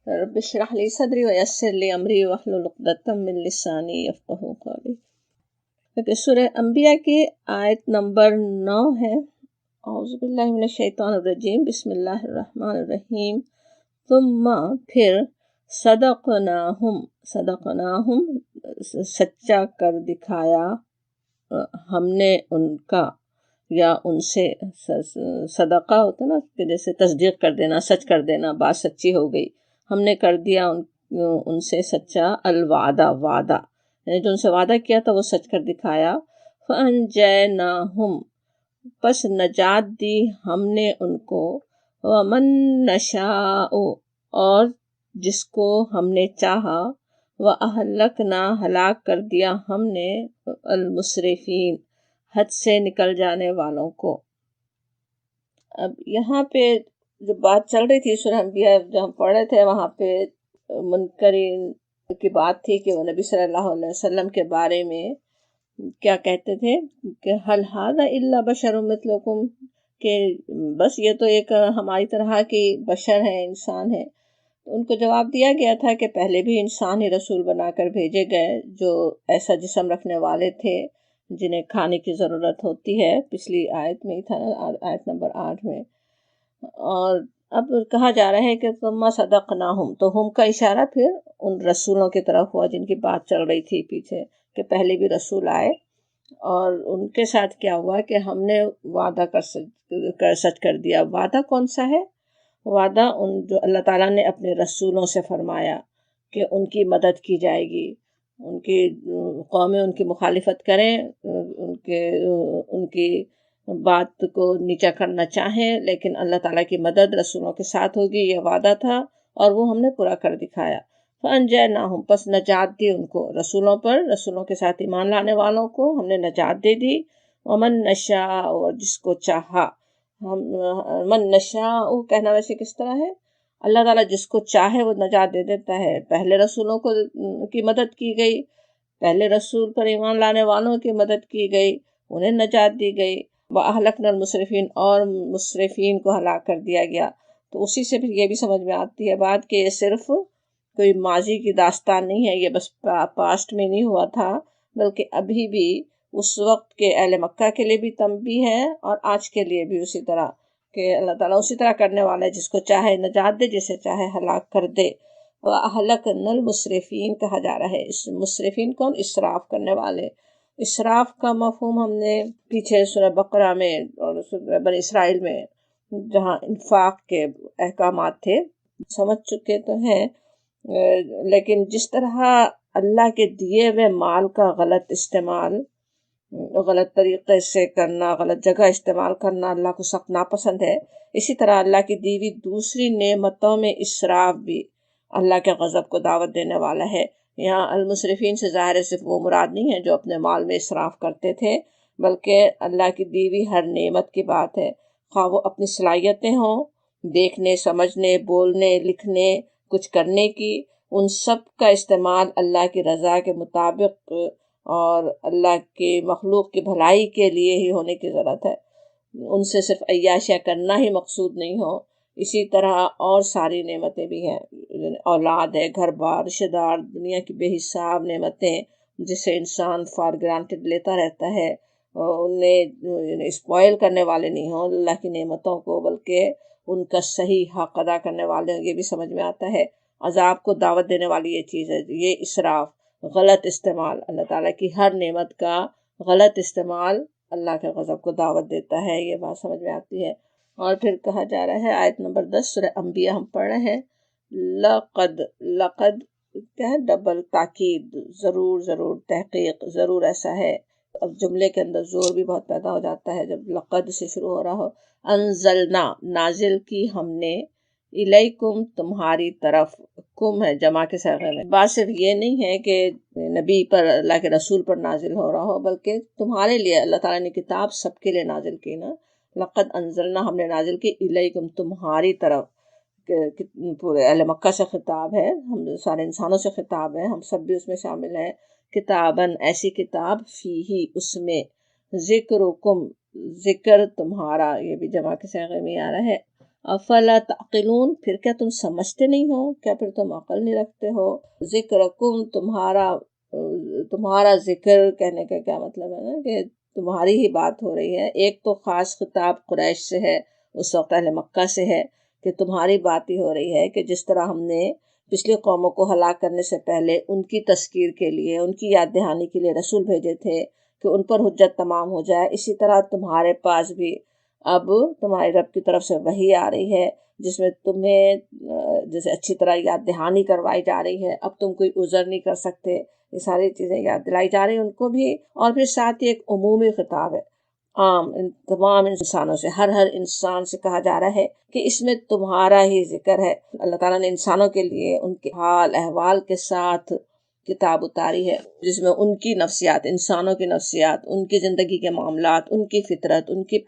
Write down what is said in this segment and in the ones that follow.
رب اشرح لی صدری ویسر لی امری واحلل عقدۃ من لسانی یفقہوا قولی۔ کہ سورہ انبیاء کی آیت نمبر 9 ہے۔ اعوذ باللہ من الشیطان الرجیم، بسم اللہ الرحمن الرحیم۔ ثم پھر صدقناہم سچا کر دکھایا ہم نے ان کا یا ان سے۔ صدقہ ہوتا نا کہ جیسے تصدیق کر دینا، سچ کر دینا، بات سچی ہو گئی، ہم نے کر دیا ان سے سچا الوعدہ، وعدہ، یعنی جو ان سے وعدہ کیا تھا وہ سچ کر دکھایا۔ فَأَنْجَيْنَاهُمْ پس نجات دی ہم نے ان کو، وَمَن نَشَاءُ اور جس کو ہم نے چاہا، وَأَهْلَكْنَا ہلاک کر دیا ہم نے المسرفین حد سے نکل جانے والوں کو۔ اب یہاں پہ جو بات چل رہی تھی سورہ انبیاء جو ہم پڑھ رہے تھے، وہاں پہ منکرین کی بات تھی کہ وہ نبی صلی اللہ علیہ وسلم کے بارے میں کیا کہتے تھے کہ حل ھذا الا بشر مثلکم، کہ بس یہ تو ایک ہماری طرح کی بشر ہے، انسان ہے۔ تو ان کو جواب دیا گیا تھا کہ پہلے بھی انسان ہی رسول بنا کر بھیجے گئے جو ایسا جسم رکھنے والے تھے جنہیں کھانے کی ضرورت ہوتی ہے، پچھلی آیت میں ہی تھا، آیت نمبر 8 میں۔ اور اب کہا جا رہا ہے کہ ثم صدقناہم، تو ہم کا اشارہ پھر ان رسولوں کی طرف ہوا جن کی بات چل رہی تھی پیچھے کہ پہلے بھی رسول آئے، اور ان کے ساتھ کیا ہوا کہ ہم نے وعدہ سچ کر دیا۔ وعدہ کون سا ہے؟ وعدہ ان جو اللہ تعالیٰ نے اپنے رسولوں سے فرمایا کہ ان کی مدد کی جائے گی، ان کی قومیں ان کی مخالفت کریں، ان کی بات کو نیچا کرنا چاہیں، لیکن اللہ تعالیٰ کی مدد رسولوں کے ساتھ ہوگی، یہ وعدہ تھا اور وہ ہم نے پورا کر دکھایا۔ فَأَنْجَيْنَاهُمْ پس نجات دی ان کو، رسولوں پر، رسولوں کے ساتھ ایمان لانے والوں کو ہم نے نجات دے دی۔ وَمَن نَشَاءُ اور جس کو چاہا، من نشاء کہنا ویسے کس طرح ہے؟ اللہ تعالیٰ جس کو چاہے وہ نجات دے دیتا ہے۔ پہلے رسولوں کو کی مدد کی گئی، پہلے رسول پر ایمان لانے والوں کی مدد کی گئی، انہیں نجات دی گئی۔ وَأَهْلَكْنَا الْمُسْرِفِينَ اور مسرفین کو ہلاک کر دیا گیا۔ تو اسی سے پھر یہ بھی سمجھ میں آتی ہے بات کہ یہ صرف کوئی ماضی کی داستان نہیں ہے، یہ بس پاسٹ میں نہیں ہوا تھا، بلکہ ابھی بھی اس وقت کے اہل مکہ کے لیے بھی تنبیہ ہے اور آج کے لیے بھی اسی طرح، کہ اللہ تعالیٰ اسی طرح کرنے والا ہے، جس کو چاہے نجات دے، جسے چاہے ہلاک کر دے۔ وَأَهْلَكْنَا الْمُسْرِفِينَ کہا جا رہا ہے۔ اس مسرفین کون؟ اسراف کرنے والے۔ اسراف کا مفہوم ہم نے پیچھے سورہ بقرہ میں اور سورہ بنی اسرائیل میں جہاں انفاق کے احکامات تھے سمجھ چکے تو ہیں، لیکن جس طرح اللہ کے دیے ہوئے مال کا غلط استعمال، غلط طریقے سے کرنا، غلط جگہ استعمال کرنا اللہ کو سخت ناپسند ہے، اسی طرح اللہ کی دی ہوئی دوسری نعمتوں میں اسراف بھی اللہ کے غضب کو دعوت دینے والا ہے۔ یہاں المسرفین سے ظاہر ہے صرف وہ مراد نہیں ہے جو اپنے مال میں اسراف کرتے تھے، بلکہ اللہ کی دی ہوئی ہر نعمت کی بات ہے، خواہ وہ اپنی صلاحیتیں ہوں، دیکھنے، سمجھنے، بولنے، لکھنے، کچھ کرنے کی، ان سب کا استعمال اللہ کی رضا کے مطابق اور اللہ کی مخلوق کی بھلائی کے لیے ہی ہونے کی ضرورت ہے، ان سے صرف عیاشیاں کرنا ہی مقصود نہیں ہو۔ اسی طرح اور ساری نعمتیں بھی ہیں، اولاد ہے، گھر بار، رشتہ دار، دنیا کی بے حساب نعمتیں جسے انسان فار گرانٹیڈ لیتا رہتا ہے، انہیں اسپوائل کرنے والے نہیں ہوں اللہ کی نعمتوں کو، بلکہ ان کا صحیح حق ادا کرنے والے ہوں، یہ بھی سمجھ میں آتا ہے۔ عذاب کو دعوت دینے والی یہ چیز ہے، یہ اسراف، غلط استعمال، اللہ تعالیٰ کی ہر نعمت کا غلط استعمال اللہ کے غضب کو دعوت دیتا ہے، یہ بات سمجھ میں آتی ہے۔ اور پھر کہا جا رہا ہے آیت نمبر 10 سورہ انبیاء ہم پڑھ رہے ہیں، لقد کیا ہے؟ ڈبل تاکید، ضرور، ضرور، تحقیق، ضرور ایسا ہے۔ اب جملے کے اندر زور بھی بہت پیدا ہو جاتا ہے جب لقد سے شروع ہو رہا ہو۔ انزلنا نازل کی ہم نے، الیکم تمہاری طرف، کم ہے جمع کے صیغے میں، بات صرف یہ نہیں ہے کہ نبی پر، اللہ کے رسول پر نازل ہو رہا ہو، بلکہ تمہارے لیے اللہ تعالیٰ نے کتاب سب کے لیے نازل کی نا۔ لقد انزلنا ہم نے نازل کی، الیکم تمہاری طرف، پورے اہل مکہ سے خطاب ہے، ہم سارے انسانوں سے خطاب ہے، ہم سب بھی اس میں شامل ہیں۔ کتابن ایسی کتاب، فیہی اس میں، ذکرکم ذکر تمہارا، یہ بھی جمع کے صیغے میں آ رہا ہے، افلا تعقلون، پھر کیا تم سمجھتے نہیں ہو، کیا پھر تم عقل نہیں رکھتے ہو؟ ذکرکم، تمہارا ذکر کہنے کا کیا مطلب ہے نا کہ تمہاری ہی بات ہو رہی ہے. ایک تو خاص خطاب قریش سے ہے، اس وقت اہل مکہ سے ہے، کہ تمہاری بات ہی ہو رہی ہے کہ جس طرح ہم نے پچھلی قوموں کو ہلاک کرنے سے پہلے ان کی تذکیر کے لیے، ان کی یاد دہانی کے لیے رسول بھیجے تھے کہ ان پر حجت تمام ہو جائے، اسی طرح تمہارے پاس بھی اب تمہارے رب کی طرف سے وحی آ رہی ہے جس میں تمہیں جیسے اچھی طرح یاد دہانی کروائی جا رہی ہے. اب تم کوئی عذر نہیں کر سکتے، یہ ساری چیزیں یاد دلائی جا رہی ہیں ان کو بھی. اور پھر ساتھ ہی ایک عمومی خطاب ہے، عام تمام انسانوں سے، ہر انسان سے کہا جا رہا ہے کہ اس میں تمہارا ہی ذکر ہے. اللہ تعالیٰ نے انسانوں کے لیے ان کے حال احوال کے ساتھ کتاب اتاری ہے جس میں ان کی نفسیات، انسانوں کی نفسیات، ان کی زندگی کے معاملات، ان کی فطرت، ان کی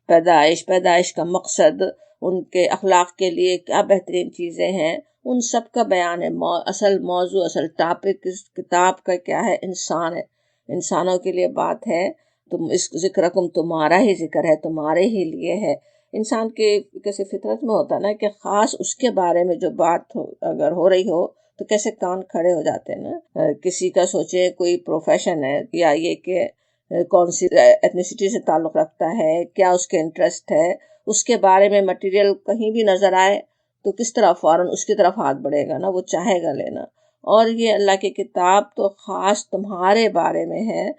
پیدائش کا مقصد، ان کے اخلاق کے لیے کیا بہترین چیزیں ہیں، ان سب کا بیان ہے. اصل موضوع، اصل ٹاپک اس کتاب کا کیا ہے؟ انسان ہے، انسانوں کے لیے بات ہے. تم اس ذکرکم، تمہارا ہی ذکر ہے، تمہارے ہی لیے ہے. انسان کے کیسے فطرت میں ہوتا ہے نا کہ خاص اس کے بارے میں جو بات اگر ہو رہی ہو تو کیسے کان کھڑے ہو جاتے ہیں نا. کسی کا سوچے کوئی پروفیشن ہے، یا یہ کہ کون سی ایتھنیسٹی سے تعلق رکھتا ہے، کیا اس کے انٹرسٹ ہے، اس کے بارے میں مٹیریل کہیں بھی نظر آئے تو کس طرح فوراً اس کی طرف ہاتھ بڑھے گا نا، وہ چاہے گا لینا. اور یہ اللہ کی کتاب تو خاص تمہارے بارے میں ہے،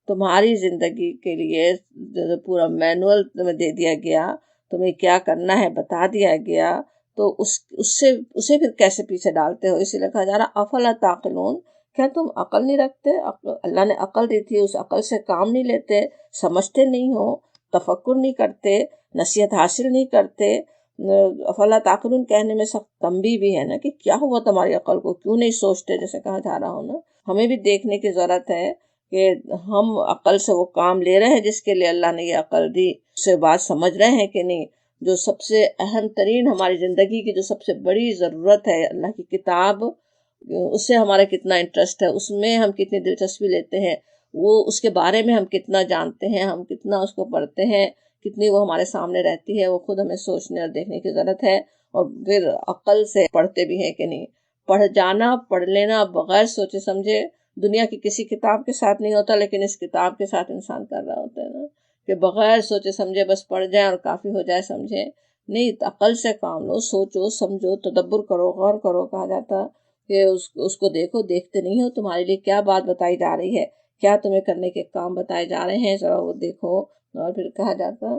تمہاری زندگی کے لیے پورا مینول تمہیں دے دیا گیا، تمہیں کیا کرنا ہے بتا دیا گیا. تو اسے پھر کیسے پیچھے ڈالتے ہو؟ اسی لیے کہا جا رہا افلا تعقلون، کیا تم عقل نہیں رکھتے؟ اللہ نے عقل دی تھی، اس عقل سے کام نہیں لیتے، سمجھتے نہیں ہو، تفکر نہیں کرتے، نصیحت حاصل نہیں کرتے. افلا تعقلون کہنے میں سخت تنبیہ بھی ہے نا کہ کیا ہوا تمہاری عقل کو، کیوں نہیں سوچتے؟ جیسے کہا جا رہا ہو نا، ہمیں بھی دیکھنے کی ضرورت ہے کہ ہم عقل سے وہ کام لے رہے ہیں جس کے لیے اللہ نے یہ عقل دی، اس سے بات سمجھ رہے ہیں کہ نہیں. جو سب سے اہم ترین ہماری زندگی کی جو سب سے بڑی ضرورت ہے، اللہ کی کتاب، اس سے ہمارا کتنا انٹرسٹ ہے، اس میں ہم کتنی دلچسپی لیتے ہیں، وہ اس کے بارے میں ہم کتنا جانتے ہیں، ہم کتنا اس کو پڑھتے ہیں، کتنی وہ ہمارے سامنے رہتی ہے، وہ خود ہمیں سوچنے اور دیکھنے کی ضرورت ہے. اور پھر عقل سے پڑھتے بھی ہیں کہ نہیں. پڑھ لینا بغیر سوچے سمجھے دنیا کی کسی کتاب کے ساتھ نہیں ہوتا، لیکن اس کتاب کے ساتھ انسان کر رہا ہوتا ہے نا کہ بغیر سوچے سمجھے بس پڑھ جائے اور کافی ہو جائے سمجھے نہیں. عقل سے کام لو، سوچو سمجھو، تدبر کرو، غور کرو. کہا جاتا کہ اس کو دیکھو، دیکھتے نہیں ہو تمہارے لیے کیا بات بتائی جا رہی ہے، کیا تمہیں کرنے کے کام بتائے جا رہے ہیں، ذرا وہ دیکھو. اور پھر کہا جاتا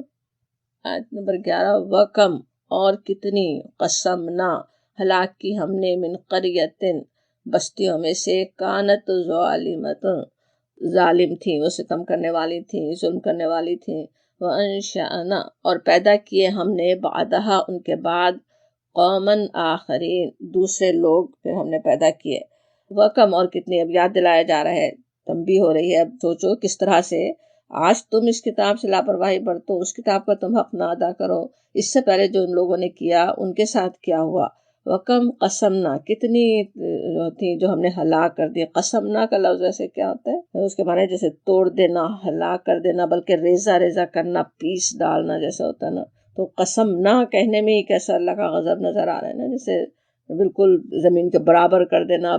آیت نمبر 11، وَكَمْ، اور کتنی، قسمنا، ہلاک کی ہم نے، من قریتن، بستیوں میں سے، کانت ظالمت، ظالم تھیں، وہ ستم کرنے والی تھیں، ظلم کرنے والی تھیں. وَأَنشَأْنَا، اور پیدا کیے ہم نے، بعدہا، ان کے بعد، قومن آخرین، دوسرے لوگ پھر ہم نے پیدا کیے. وَكَمْ، اور کتنی، اب یاد دلایا جا رہا ہے، تنبیہ ہو رہی ہے. اب سوچو کس طرح سے آج تم اس کتاب سے لاپرواہی برتو، اس کتاب کا تم حق نہ ادا کرو. اس سے پہلے جو ان لوگوں نے کیا ان کے ساتھ کیا ہوا. وَكَمْ قَسَمْنَا، کتنی تھیں جو ہم نے ہلاک کر دی. قسمنا کا لفظ ایسے کیا ہوتا ہے؟ اس کے معنی جیسے توڑ دینا، ہلاک کر دینا، بلکہ ریزہ ریزہ کرنا، پیس ڈالنا جیسے ہوتا ہے نا. تو قسمنا کہنے میں ہی کیسا اللہ کا غضب نظر آ رہا ہے نا، جیسے بالکل زمین کے برابر کر دینا،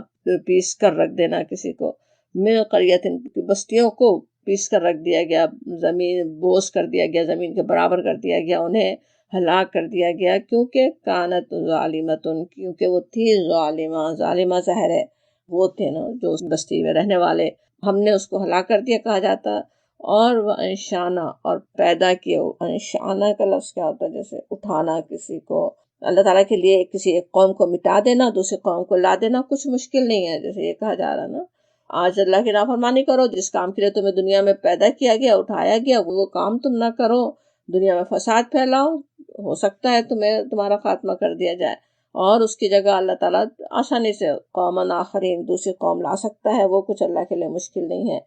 پیس کر رکھ دینا کسی کو. من قریۃ، بستیوں کو پیس کر رکھ دیا گیا، زمین بوس کر دیا گیا، زمین کے برابر کر دیا گیا، انہیں ہلاک کر دیا گیا. کیونکہ کانت ظالمتن، کیونکہ وہ تھی ظالمہ. ظالمہ ظاہر ہے وہ تھے نا جو اس بستی میں رہنے والے، ہم نے اس کو ہلاک کر دیا. کہا جاتا اور انشانا، اور پیدا کیے. انشانا کا لفظ کیا ہوتا ہے؟ جیسے اٹھانا کسی کو. اللہ تعالیٰ کے لیے کسی ایک قوم کو مٹا دینا، دوسری قوم کو لا دینا کچھ مشکل نہیں ہے. جیسے یہ کہا جا رہا نا، آج اللہ کی نافرمانی کرو، جس کام کے لیے تمہیں دنیا میں پیدا کیا گیا، اٹھایا گیا، وہ کام تم نہ کرو، دنیا میں فساد پھیلاؤ، ہو سکتا ہے تمہارا خاتمہ کر دیا جائے. اور اس کی جگہ اللہ تعالیٰ آسانی سے قومن آخرین، دوسری قوم لا سکتا ہے، وہ کچھ اللہ کے لیے مشکل نہیں ہے.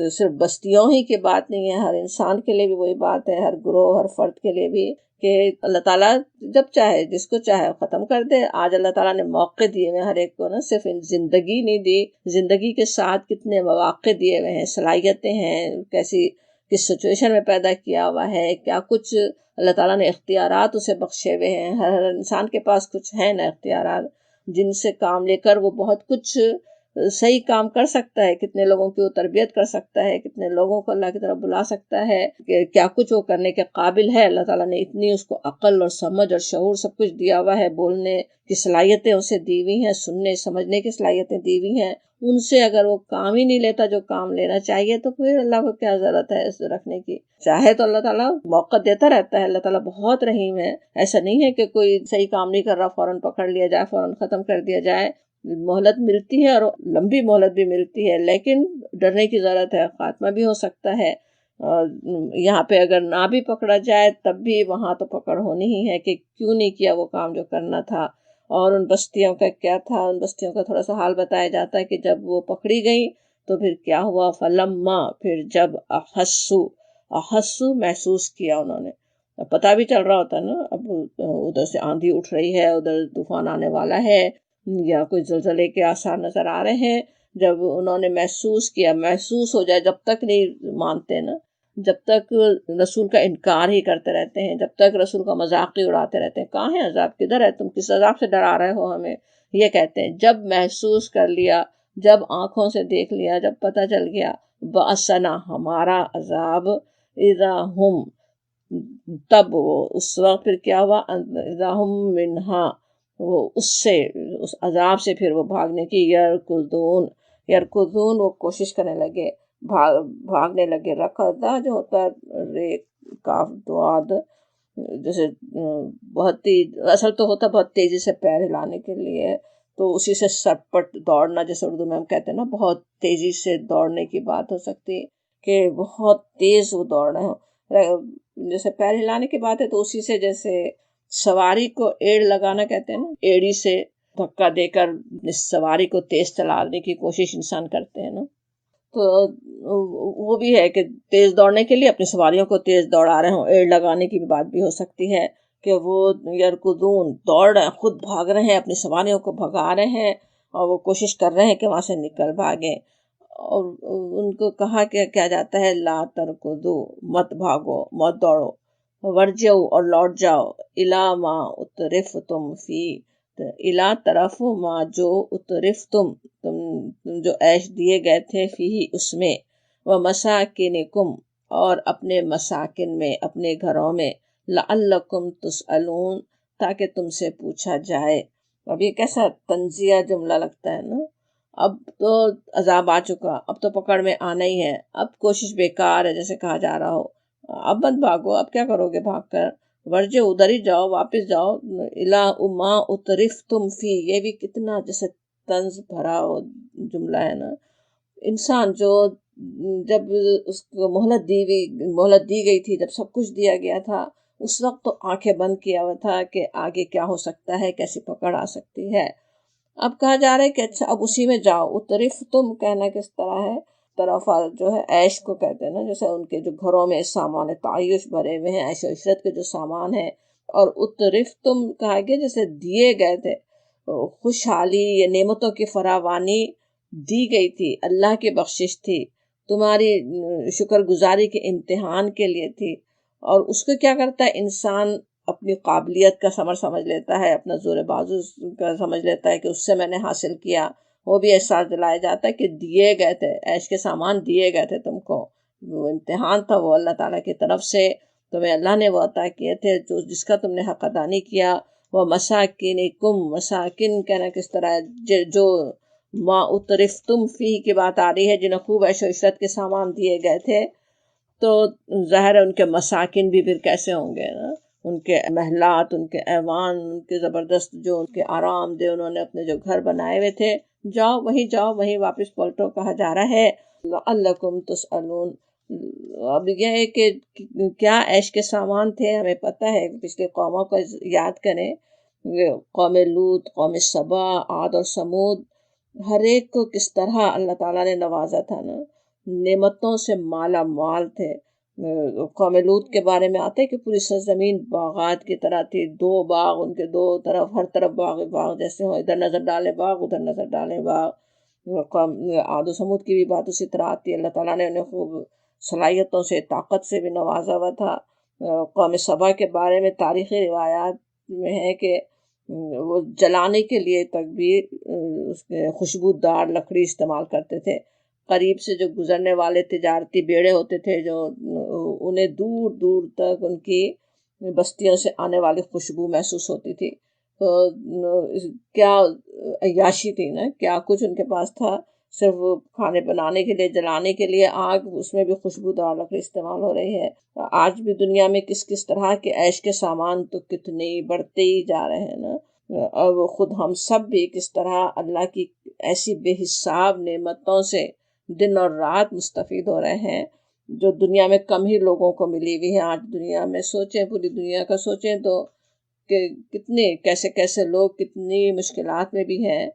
صرف بستیوں ہی کی بات نہیں ہے، ہر انسان کے لیے بھی وہی بات ہے، ہر گروہ، ہر فرد کے لیے بھی، کہ اللہ تعالیٰ جب چاہے جس کو چاہے ختم کر دے. آج اللہ تعالیٰ نے موقع دیے ہوئے ہر ایک کو نا، صرف زندگی نہیں دی، زندگی کے ساتھ کتنے مواقع دیے ہوئے ہیں، صلاحیتیں ہیں، کیسی کس سچویشن میں پیدا کیا ہوا ہے، کیا کچھ اللہ تعالیٰ نے اختیارات اسے بخشے ہوئے ہیں. ہر انسان کے پاس کچھ ہے نا اختیارات، جن سے کام لے کر وہ بہت کچھ صحیح کام کر سکتا ہے. کتنے لوگوں کی وہ تربیت کر سکتا ہے، کتنے لوگوں کو اللہ کی طرف بلا سکتا ہے، کہ کیا کچھ وہ کرنے کے قابل ہے. اللہ تعالیٰ نے اتنی اس کو عقل اور سمجھ اور شعور سب کچھ دیا ہوا ہے. بولنے کی صلاحیتیں اسے دی ہوئی ہیں، سننے سمجھنے کی صلاحیتیں دی ہوئی ہیں. ان سے اگر وہ کام ہی نہیں لیتا جو کام لینا چاہیے، تو پھر اللہ کو کیا ضرورت ہے اس رکھنے کی. چاہے تو اللہ تعالیٰ موقع دیتا رہتا ہے. اللہ تعالیٰ بہت رحیم ہے. ایسا نہیں ہے کہ کوئی صحیح کام نہیں کر رہا فوراً پکڑ لیا جائے، فوراً ختم کر دیا جائے. مہلت ملتی ہے، اور لمبی مہلت بھی ملتی ہے، لیکن ڈرنے کی ضرورت ہے. خاتمہ بھی ہو سکتا ہے. یہاں پہ اگر نہ بھی پکڑا جائے تب بھی وہاں تو پکڑ ہونی ہی ہے کہ کیوں نہیں کیا وہ کام جو کرنا تھا. اور ان بستیوں کا کیا تھا، ان بستیوں کا تھوڑا سا حال بتایا جاتا ہے کہ جب وہ پکڑی گئیں تو پھر کیا ہوا. فلما، پھر جب احسو محسوس کیا انہوں نے. پتہ بھی چل رہا ہوتا نا، اب ادھر سے آندھی اٹھ رہی ہے، ادھر طوفان آنے والا ہے، یا کوئی زلزلے کے آثار نظر آ رہے ہیں. جب انہوں نے محسوس کیا، محسوس ہو جائے، جب تک نہیں مانتے نا، جب تک رسول کا انکار ہی کرتے رہتے ہیں، جب تک رسول کا مذاق ہی اڑاتے رہتے ہیں. کہاں ہے عذاب، کدھر ہے، تم کس عذاب سے ڈرا رہے ہو ہمیں، یہ کہتے ہیں. جب محسوس کر لیا، جب آنکھوں سے دیکھ لیا، جب پتہ چل گیا، بأسنا، ہمارا عذاب، اذا ہم، تب وہ اس وقت پھر کیا ہوا، اذا ہم منہا، وہ اس سے، اس عذاب سے پھر وہ بھاگنے کی، یرکضون، وہ کوشش کرنے لگے، بھاگنے لگے. رکضا جو ہوتا ہے رے کاف دواد، جیسے بہت تیز، اصل تو ہوتا بہت تیزی سے پیر ہلانے کے لیے، تو اسی سے سٹپٹ دوڑنا، جیسے اردو میں ہم کہتے ہیں نا بہت تیزی سے دوڑنے کی بات ہو سکتی کہ بہت تیز وہ دوڑ رہے ہوں. جیسے پیر ہلانے کی بات ہے تو اسی سے، جیسے سواری کو ایڑ لگانا کہتے ہیں نا، ایڑی سے دھکا دے کر سواری کو تیز چلانے کی کوشش انسان کرتے ہیں نا، تو وہ بھی ہے کہ تیز دوڑنے کے لیے اپنی سواریوں کو تیز دوڑا رہے ہوں. ایڑ لگانے کی بھی بات بھی ہو سکتی ہے کہ وہ یرکضون، دوڑ رہے ہیں، خود بھاگ رہے ہیں، اپنی سواریوں کو بھگا رہے ہیں، اور وہ کوشش کر رہے ہیں کہ وہاں سے نکل بھاگیں. اور ان کو کہا کہ کیا جاتا ہے، لا ترکضو، مت بھاگو، مت دوڑو، ورجعو، اور لوٹ جاؤ، الی ما اترفتم فی، الا طرف ما، جو اترفتم، تم جو عیش دیے گئے تھے، فی اس میں، ومساکنکم، اور اپنے مساکن میں، اپنے گھروں میں، لعلکم تسألون، تاکہ تم سے پوچھا جائے. اب یہ کیسا تنزیہ جملہ لگتا ہے نا. اب تو عذاب آ چکا، اب تو پکڑ میں آنا ہی ہے، اب کوشش بیکار ہے جیسے کہا جا رہا ہو. اب مت بھاگو، اب کیا کرو گے بھاگ کر، ورجے ادھر ہی جاؤ، واپس جاؤ. الا ما اترفتم فی، یہ بھی کتنا جیسے طنز بھرا جملہ ہے نا. انسان جو جب اس کو مہلت دی گئی تھی، جب سب کچھ دیا گیا تھا، اس وقت تو آنکھیں بند کیا ہوا تھا کہ آگے کیا ہو سکتا ہے، کیسی پکڑ آ سکتی ہے. اب کہا جا رہا ہے کہ اچھا اب اسی میں جاؤ. اترفتم کہنا کس طرح ہے، طرف جو ہے عیش کو کہتے ہیں نا، جیسے ان کے جو گھروں میں سامان تعیش بھرے ہوئے ہیں، عیش و عشرت کے جو سامان ہیں. اور اترفتم کہا گیا جیسے دیے گئے تھے، خوشحالی یا نعمتوں کی فراوانی دی گئی تھی، اللہ کی بخشش تھی، تمہاری شکر گزاری کے امتحان کے لیے تھی. اور اس کو کیا کرتا ہے انسان، اپنی قابلیت کا ثمر سمجھ لیتا ہے، اپنا زور بازو کا سمجھ لیتا ہے کہ اس سے میں نے حاصل کیا. وہ بھی احساس دلایا جاتا ہے کہ دیے گئے تھے، عیش کے سامان دیے گئے تھے تم کو، وہ امتحان تھا، وہ اللہ تعالیٰ کی طرف سے تمہیں اللہ نے وہ عطا کیے تھے، جس کا تم نے حق ادا نہیں کیا. وہ مساکنکم، مساکن کہنا کس طرح ہے، جو ما اترفتم فی کی بات آ رہی ہے، جنہیں خوب عیش و عشرت کے سامان دیے گئے تھے، تو ظاہر ہے ان کے مساکن بھی پھر کیسے ہوں گے نا، ان کے محلات، ان کے ایوان، ان کے زبردست جو ان کے آرام دہ انہوں نے اپنے جو گھر بنائے ہوئے تھے. جاؤ وہیں واپس پلٹو، کہا جا رہا ہے لعلکم تسألون. اب یہ ہے کہ کیا عیش کے سامان تھے، ہمیں پتہ ہے پچھلی قوموں کو یاد کریں، قوم لوط، قوم سبا، عاد اور سمود، ہر ایک کو کس طرح اللہ تعالیٰ نے نوازا تھا نا، نعمتوں سے مالا مال تھے. قوم لوط کے بارے میں آتے کہ پوری سرزمین باغات کی طرح تھی، 2 باغ ان کے 2 طرف، ہر طرف باغ باغ جیسے ہوں، ادھر نظر ڈالے باغ، ادھر نظر ڈالے باغ. عاد و سمود کی بھی بات اسی طرح آتی ہے، اللہ تعالیٰ نے انہیں خوب صلاحیتوں سے، طاقت سے بھی نوازا ہوا تھا۔ قوم سبا کے بارے میں تاریخی روایات میں ہے کہ وہ جلانے کے لیے تک بھی خوشبودار لکڑی استعمال کرتے تھے۔ قریب سے جو گزرنے والے تجارتی بیڑے ہوتے تھے، جو انہیں دور دور تک ان کی بستیوں سے آنے والی خوشبو محسوس ہوتی تھی۔ تو کیا عیاشی تھی نا، کیا کچھ ان کے پاس تھا۔ صرف کھانے بنانے کے لیے، جلانے کے لیے آگ، اس میں بھی خوشبودار لکڑی استعمال ہو رہی ہے۔ آج بھی دنیا میں کس طرح کے عیش کے سامان تو کتنے بڑھتے ہی جا رہے ہیں نا، اور خود ہم سب بھی کس طرح اللہ کی ایسی بے حساب نعمتوں سے دن اور رات مستفید ہو رہے ہیں، جو دنیا میں کم ہی لوگوں کو ملی ہوئی ہے۔ آج دنیا میں سوچیں، پوری دنیا کا سوچیں تو کہ کتنے کیسے لوگ کتنی مشکلات میں بھی ہیں،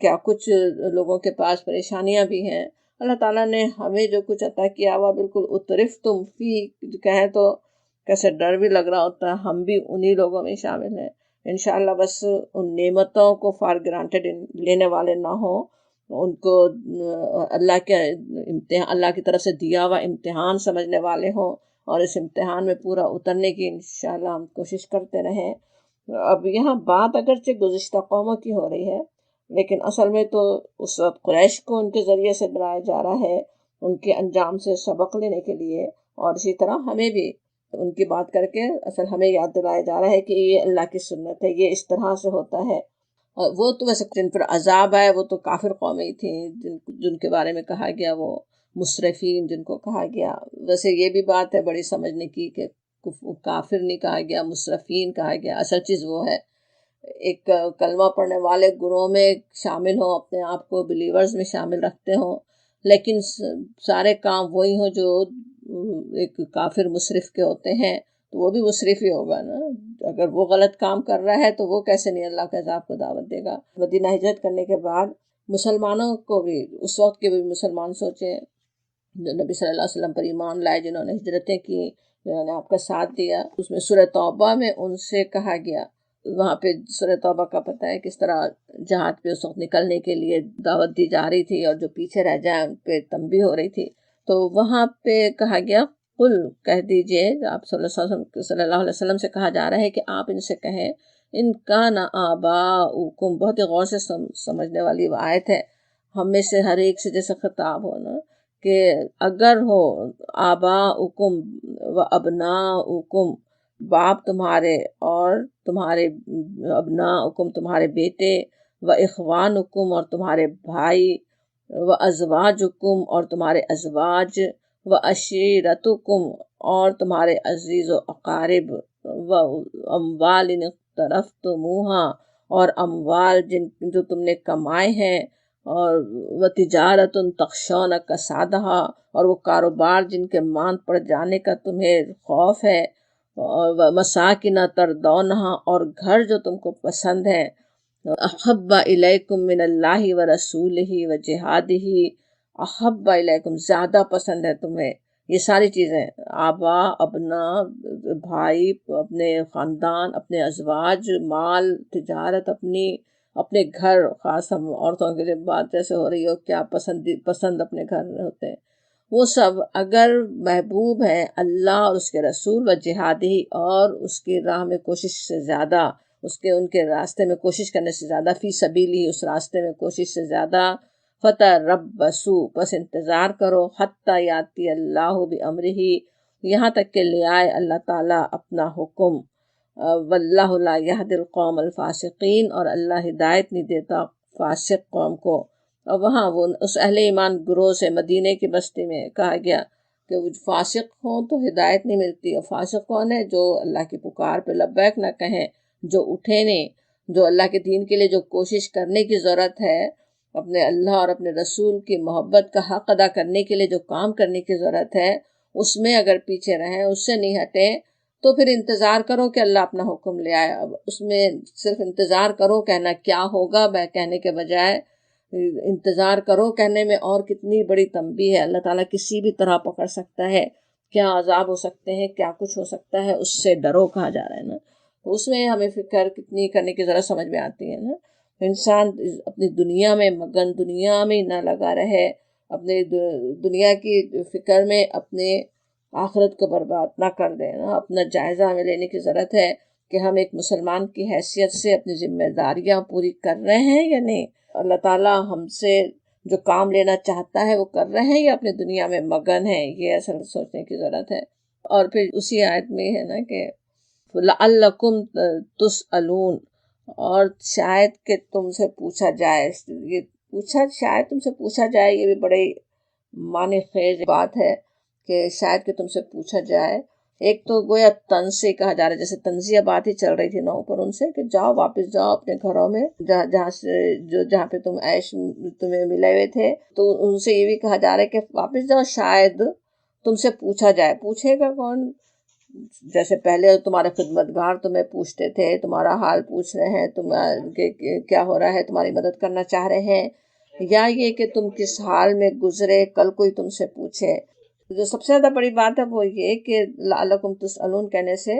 کیا کچھ لوگوں کے پاس پریشانیاں بھی ہیں۔ اللہ تعالیٰ نے ہمیں جو کچھ عطا کیا ہوا، بالکل اترف تم فی کہیں تو کیسے ڈر بھی لگ رہا ہوتا ہے، ہم بھی انہی لوگوں میں شامل ہیں۔ انشاءاللہ بس ان نعمتوں کو فار گرانٹیڈ لینے والے نہ ہوں، ان کو اللہ کی طرف سے دیا ہوا امتحان سمجھنے والے ہوں، اور اس امتحان میں پورا اترنے کی انشاءاللہ ہم کوشش کرتے رہیں۔ اب یہاں بات اگرچہ گزشتہ قوموں کی ہو رہی ہے، لیکن اصل میں تو اس وقت قریش کو ان کے ذریعے سے ڈرایا جا رہا ہے، ان کے انجام سے سبق لینے کے لیے، اور اسی طرح ہمیں بھی ان کی بات کر کے اصل ہمیں یاد دلایا جا رہا ہے کہ یہ اللہ کی سنت ہے، یہ اس طرح سے ہوتا ہے۔ اور وہ تو ویسے جن پر عذاب آئے وہ تو کافر قومیں تھیں، جن کے بارے میں کہا گیا وہ مسرفین جن کو کہا گیا۔ ویسے یہ بھی بات ہے بڑی سمجھنے کی کہ کافر نہیں کہا گیا، مسرفین کہا گیا۔ اصل چیز وہ ہے، ایک کلمہ پڑھنے والے گروہ میں شامل ہوں، اپنے آپ کو بلیورز میں شامل رکھتے ہوں، لیکن سارے کام وہی ہوں جو ایک کافر مسرف کے ہوتے ہیں، تو وہ بھی مسرف ہی ہوگا نا۔ اگر وہ غلط کام کر رہا ہے تو وہ کیسے نہیں اللہ کے عذاب کو دعوت دے گا۔ مدینہ ہجرت کرنے کے بعد مسلمانوں کو بھی، اس وقت کے بھی مسلمان سوچیں جو نبی صلی اللہ علیہ وسلم پر ایمان لائے، جنہوں نے ہجرتیں کی، جنہوں نے آپ کا ساتھ دیا، اس میں سورہ توبہ میں ان سے کہا گیا، وہاں پہ سورہ توبہ کا پتہ ہے کس طرح جہاد پہ اس وقت نکلنے کے لیے دعوت دی جا رہی تھی، اور جو پیچھے رہ جائیں ان پہ تنبیہ ہو رہی تھی۔ تو وہاں پہ کہا گیا، قل کہہ دیجئے، آپ صلی اللہ علیہ وسلم سے کہا جا رہا ہے کہ آپ ان سے کہیں، ان کان آباؤکم، بہت ہی غور سے سمجھنے والی وہ آیت ہے، ہم میں سے ہر ایک سے جیسے خطاب ہو نا، کہ اگر ہو آباؤکم و ابناؤکم، باپ تمہارے اور تمہارے ابناؤکم تمہارے بیٹے، و اخوانکم اور تمہارے بھائی، و ازواجکم اور تمہارے ازواج، و عشیرتکم اور تمہارے عزیز و اقارب، و اموال اقترفتموہا اور اموال جو تم نے کمائے ہیں، اور و تجارت تخشون کسادہا اور وہ کاروبار جن کے ماند پڑ جانے کا تمہیں خوف ہے، و مساکن تردونہا اور گھر جو تم کو پسند ہے، احب الیکم من اللہ و رسولہ و جہادہ، احب الیکم زیادہ پسند ہے تمہیں یہ ساری چیزیں، آبا، ابنا، بھائی، اپنے خاندان، اپنے ازواج، مال، تجارت، اپنے گھر، خاص ہم عورتوں کے لیے بات جیسے ہو رہی ہو، کیا پسند اپنے گھر میں ہوتے ہیں، وہ سب اگر محبوب ہیں اللہ اور اس کے رسول و جہادی، اور اس کی راہ میں کوشش سے زیادہ، ان کے راستے میں کوشش کرنے سے زیادہ، فی سبیلی اس راستے میں کوشش سے زیادہ، فتربصوا پس انتظار کرو، حتی یاتی اللہ بامرہ یہاں تک کہ لے آئے اللہ تعالیٰ اپنا حکم، واللہ لا یہدی القوم الفاسقین اور اللہ ہدایت نہیں دیتا فاسق قوم کو۔ اور وہاں وہ اس اہل ایمان گروہ سے مدینے کی بستی میں کہا گیا کہ وہ فاسق ہوں تو ہدایت نہیں ملتی، اور فاسق کون ہے؟ جو اللہ کی پکار پہ لبیک نہ کہیں، جو اٹھے نہیں، جو اللہ کے دین کے لیے جو کوشش کرنے کی ضرورت ہے، اپنے اللہ اور اپنے رسول کی محبت کا حق ادا کرنے کے لیے جو کام کرنے کی ضرورت ہے، اس میں اگر پیچھے رہیں، اس سے نہیں ہٹیں، تو پھر انتظار کرو کہ اللہ اپنا حکم لے آئے۔ اب اس میں صرف انتظار کرو کہنا کیا ہوگا کہنے کے بجائے، انتظار کرو کہنے میں اور کتنی بڑی تنبیہ ہے۔ اللہ تعالیٰ کسی بھی طرح پکڑ سکتا ہے، کیا عذاب ہو سکتے ہیں، کیا کچھ ہو سکتا ہے، اس سے ڈرو کہا جا رہا ہے نا۔ تو اس میں ہمیں فکر کتنی کرنے کی ضرورت سمجھ میں آتی ہے نا۔ انسان اپنی دنیا میں مگن، دنیا میں نہ لگا رہے، اپنے دنیا کی فکر میں اپنے آخرت کو برباد نہ کر دیں نا. اپنا جائزہ ہمیں لینے کی ضرورت ہے کہ ہم ایک مسلمان کی حیثیت سے اپنی ذمہ داریاں پوری کر رہے ہیں یا نہیں. اللہ تعالیٰ ہم سے جو کام لینا چاہتا ہے وہ کر رہے ہیں یا اپنی دنیا میں مگن ہیں، یہ اصل سوچنے کی ضرورت ہے. اور پھر اسی آیت میں ہے نا کہ لعلکم تسألون، اور شاید کہ تم سے پوچھا جائے. یہ شاید تم سے پوچھا جائے، یہ بھی بڑی معنی خیز بات ہے کہ شاید کہ تم سے پوچھا جائے. ایک تو گویا طنز سے کہا جا رہا ہے، جیسے طنزیہ بات ہی چل رہی تھی نو پر ان سے کہ جاؤ واپس جاؤ اپنے گھروں میں جہاں پہ تم عیش تمہیں ملے ہوئے تھے. تو ان سے یہ بھی کہا جا رہا ہے کہ واپس جاؤ، شاید تم سے پوچھا جائے. پوچھے گا کون؟ جیسے پہلے تمہارے خدمتگار تمہیں پوچھتے تھے، تمہارا حال پوچھ رہے ہیں، تم کیا ہو رہا ہے، تمہاری مدد کرنا چاہ رہے ہیں، یا یہ کہ تم کس حال میں گزرے کل کوئی تم سے پوچھے. جو سب سے زیادہ بڑی بات ہے وہ یہ کہ لعلکم تسألون کہنے سے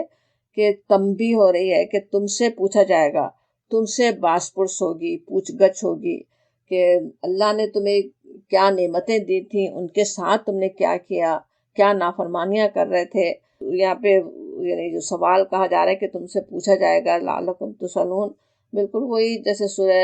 کہ تنبیہ ہو رہی ہے کہ تم سے پوچھا جائے گا، تم سے باس پرس ہوگی، پوچھ گچھ ہوگی کہ اللہ نے تمہیں کیا نعمتیں دی تھیں، ان کے ساتھ تم نے کیا کیا، کیا نافرمانیاں کر رہے تھے. یہاں پہ یعنی جو سوال کہا جا رہا ہے کہ تم سے پوچھا جائے گا لعلکم تسألون، بالکل وہی جیسے سورہ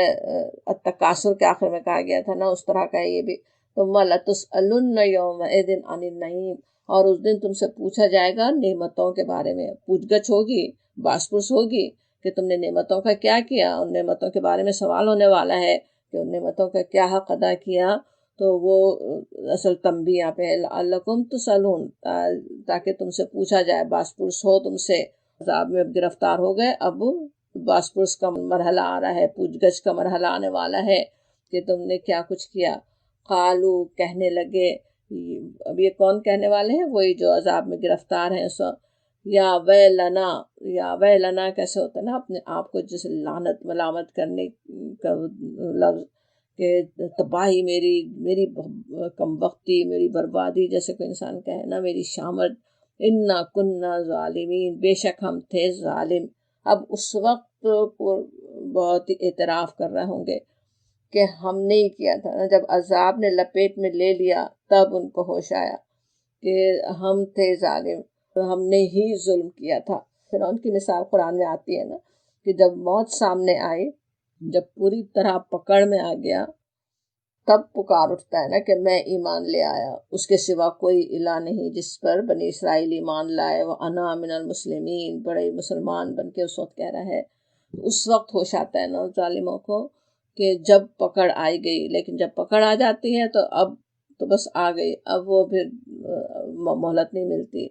التکاثر کے آخر میں کہا گیا تھا نا، اس طرح کا ہے یہ بھی. ثم لتسألن یومئذ عن النعیم، اور اس دن تم سے پوچھا جائے گا نعمتوں کے بارے میں. پوچھ گچھ ہوگی، باس پرس ہوگی کہ تم نے نعمتوں کا کیا کیا. ان نعمتوں کے بارے میں سوال ہونے والا ہے کہ ان نعمتوں کا کیا حق ادا کیا. تو وہ اصل تنبیہ یہاں پہ لعلکم تسألون، تاکہ تم سے پوچھا جائے، باس پرس ہو تم سے. عذاب میں اب گرفتار ہو گئے، اب باس پرس کا مرحلہ آ رہا ہے، پوچھ گچھ کا مرحلہ آنے والا ہے کہ تم نے کیا کچھ کیا. قالو، کہنے لگے. اب یہ کون کہنے والے ہیں؟ وہی جو عذاب میں گرفتار ہیں. یا ویلنا، یا ویلنا کیسے ہوتا ہے نا اپنے آپ کو جیسے لعنت ملامت کرنے کا لفظ، کہ تباہی میری کم وقتی، میری بربادی، جیسے کوئی انسان کہے نا میری شامت. انا کننا ظالمین، بے شک ہم تھے ظالم. اب اس وقت بہت اعتراف کر رہے ہوں گے کہ ہم نے ہی کیا تھا نا. جب عذاب نے لپیٹ میں لے لیا تب ان کو ہوش آیا کہ ہم تھے ظالم، ہم نے ہی ظلم کیا تھا. پھر ان کی مثال قرآن میں آتی ہے نا کہ جب موت سامنے آئی، جب پوری طرح پکڑ میں آ گیا، تب پکار اٹھتا ہے نا کہ میں ایمان لے آیا، اس کے سوا کوئی الہ نہیں جس پر بنی اسرائیل ایمان لائے. وَأَنَا مِنَ الْمُسْلِمِينَ، بڑے مسلمان بن کے اس وقت کہہ رہا ہے. اس وقت ہوش آتا ہے نا ظالموں کو کہ جب پکڑ آئی گئی. لیکن جب پکڑ آ جاتی ہے تو اب تو بس آ گئی، اب وہ پھر مہلت نہیں ملتی.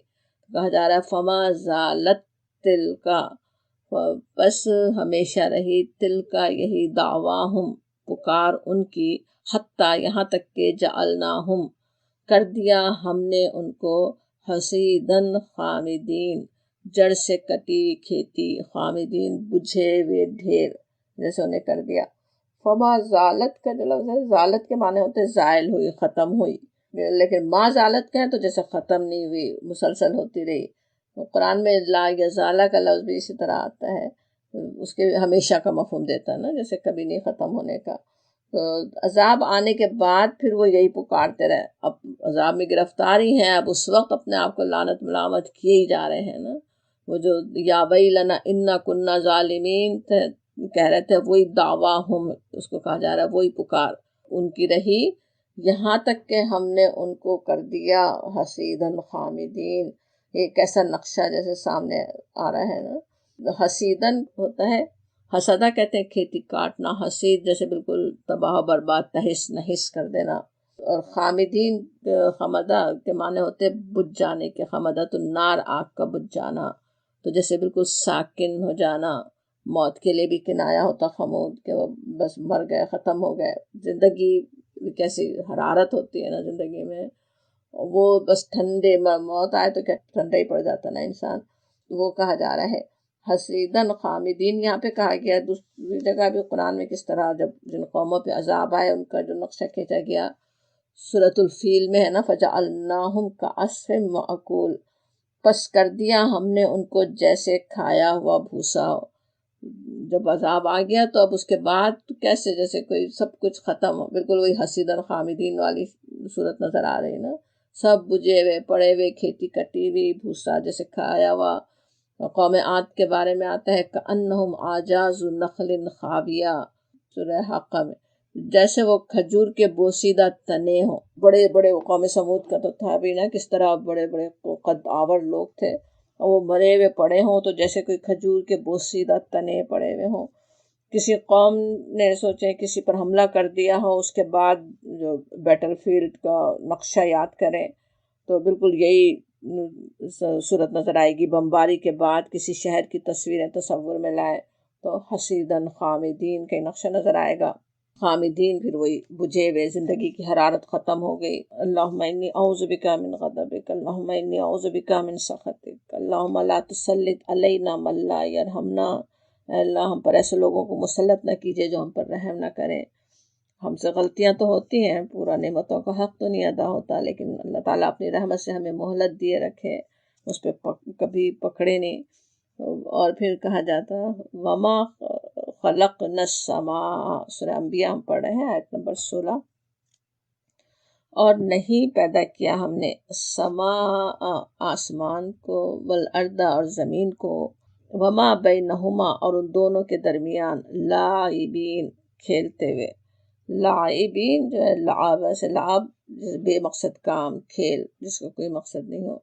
کہا جا رہا ہے فما زالت تلکا، بس ہمیشہ رہی تلکا یہی دعواہم، پکار ان کی، حتیٰ یہاں تک کہ جعلناہم، کر دیا ہم نے ان کو، حصیدن خامدین، جڑ سے کٹی کھیتی، خامدین بجھے ہوئے ڈھیر جیسے انہیں کر دیا. فما زالت کا جو لفظ ہے، زالت کے معنی ہوتے زائل ہوئی، ختم ہوئی. لیکن ما زالت کہیں تو جیسے ختم نہیں ہوئی، مسلسل ہوتی رہی. قرآن میں لا یزالہ کا لفظ بھی اسی طرح آتا ہے، اس کے ہمیشہ کا مفہوم دیتا ہے نا، جیسے کبھی نہیں ختم ہونے کا. تو عذاب آنے کے بعد پھر وہ یہی پکارتے رہے. اب عذاب میں گرفتار ہی ہیں، اب اس وقت اپنے آپ کو لعنت ملامت کیے ہی جا رہے ہیں نا. وہ جو یا ویلنا انا کننا ظالمین کہہ رہے تھے، وہی دعویٰ ہم، اس کو کہا جا رہا ہے وہی پکار ان کی رہی، یہاں تک کہ ہم نے ان کو کر دیا حصیدن خامدین. ایک ایسا نقشہ جیسے سامنے آ رہا ہے نا. حصیدن ہوتا ہے، حسدہ کہتے ہیں کھیتی کاٹنا، حصید جیسے بالکل تباہ و برباد، تہس نہس کر دینا. اور خامدین، خمدہ کے معنی ہوتے بجھ جانے کے، خمدۃ النار، آگ کا بجھ جانا. تو جیسے بالکل ساکن ہو جانا، موت کے لیے بھی کنایا ہوتا خمود، کہ وہ بس مر گئے، ختم ہو گئے. زندگی کیسی حرارت ہوتی ہے نا زندگی میں، وہ بس ٹھنڈے، موت آئے تو کیا ٹھنڈا ہی پڑ جاتا نا انسان. وہ کہا جا رہا ہے حسیدن خامدین. یہاں پہ کہا گیا دوسری جگہ بھی قرآن میں کس طرح جب جن قوموں پہ عذاب آئے ان کا جو نقشہ کھینچا گیا، سورۃ الفیل میں ہے نا، فجعلناہم کعصف مأکول، پس کر دیا ہم نے ان کو جیسے کھایا ہوا بھوسا. جب عذاب آ گیا تو اب اس کے بعد کیسے جیسے کوئی سب کچھ ختم ہو، بالکل وہی حسیدن خامدین والی صورت نظر آ رہی نا، سب بجھے ہوئے پڑے ہوئے، کھیتی کٹی ہوئی، بھوسا جیسے کھایا ہوا۔ قوم عاد کے بارے میں آتا ہے کأنہم اعجاز نخل خاویہ، سورہ حاقہ میں، جیسے وہ کھجور کے بوسیدہ تنے ہوں۔ بڑے بڑے، قوم سمود کا تو تھا بھی نا کس طرح بڑے بڑے قد آور لوگ تھے، اور وہ مرے ہوئے پڑے ہوں تو جیسے کوئی کھجور کے بوسیدہ تنے پڑے ہوئے ہوں۔ کسی قوم نے سوچے کسی پر حملہ کر دیا ہو، اس کے بعد جو بیٹل فیلڈ کا نقشہ یاد کریں تو بالکل یہی صورت نظر آئے گی۔ بمباری کے بعد کسی شہر کی تصویریں تصور میں لائے تو حسیدن خامدین کا نقشہ نظر آئے گا۔ خامدین پھر وہی بجھے ہوئے، زندگی کی حرارت ختم ہو گئی۔ اللہم انی اعوذ بک من غضبک، اللہم انی اعوذ بک من سخطک، اللہم لا تسلط علینا من لا یرحمنا، اے اللہ ہم پر ایسے لوگوں کو مسلط نہ کیجیے جو ہم پر رحم نہ کریں۔ ہم سے غلطیاں تو ہوتی ہیں، پورا نعمتوں کا حق تو نہیں ادا ہوتا، لیکن اللہ تعالیٰ اپنی رحمت سے ہمیں مہلت دیے رکھے، اس پہ کبھی پکڑے نہیں۔ اور پھر کہا جاتا وما خلقنا السماء، سورہ انبیاء ہم پڑھ رہے ہیں آیت نمبر 16، اور نہیں پیدا کیا ہم نے السماء آسمان کو، والارض اور زمین کو، وما بینہما اور ان دونوں کے درمیان، لاعبین کھیلتے ہوئے۔ لاعبین جو ہے لعب، ایسے لعب بے مقصد کام، کھیل جس کا کوئی مقصد نہیں ہو۔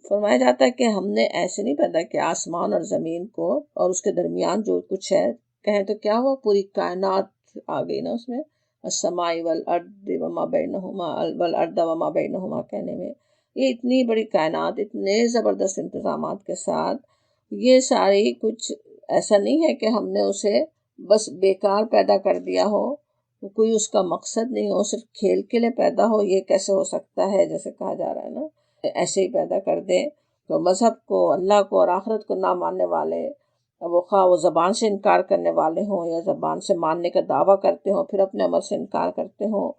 فرمایا جاتا ہے کہ ہم نے ایسے نہیں پیدا کیا آسمان اور زمین کو اور اس کے درمیان جو کچھ ہے، کہیں تو کیا ہوا، پوری کائنات آ گئی نا اس میں، السماء والارض وما بینہما، والارض وما بینہما کہنے میں، یہ اتنی بڑی کائنات اتنے زبردست انتظامات کے ساتھ، یہ ساری کچھ ایسا نہیں ہے کہ ہم نے اسے بس بیکار پیدا کر دیا ہو، کوئی اس کا مقصد نہیں ہو، صرف کھیل کے لیے پیدا ہو، یہ کیسے ہو سکتا ہے؟ جیسے کہا جا رہا ہے نا، ایسے ہی پیدا کر دے تو مذہب کو، اللہ کو اور آخرت کو نہ ماننے والے، وہ خواہ وہ زبان سے انکار کرنے والے ہوں یا زبان سے ماننے کا دعویٰ کرتے ہوں پھر اپنے عمل سے انکار کرتے ہوں،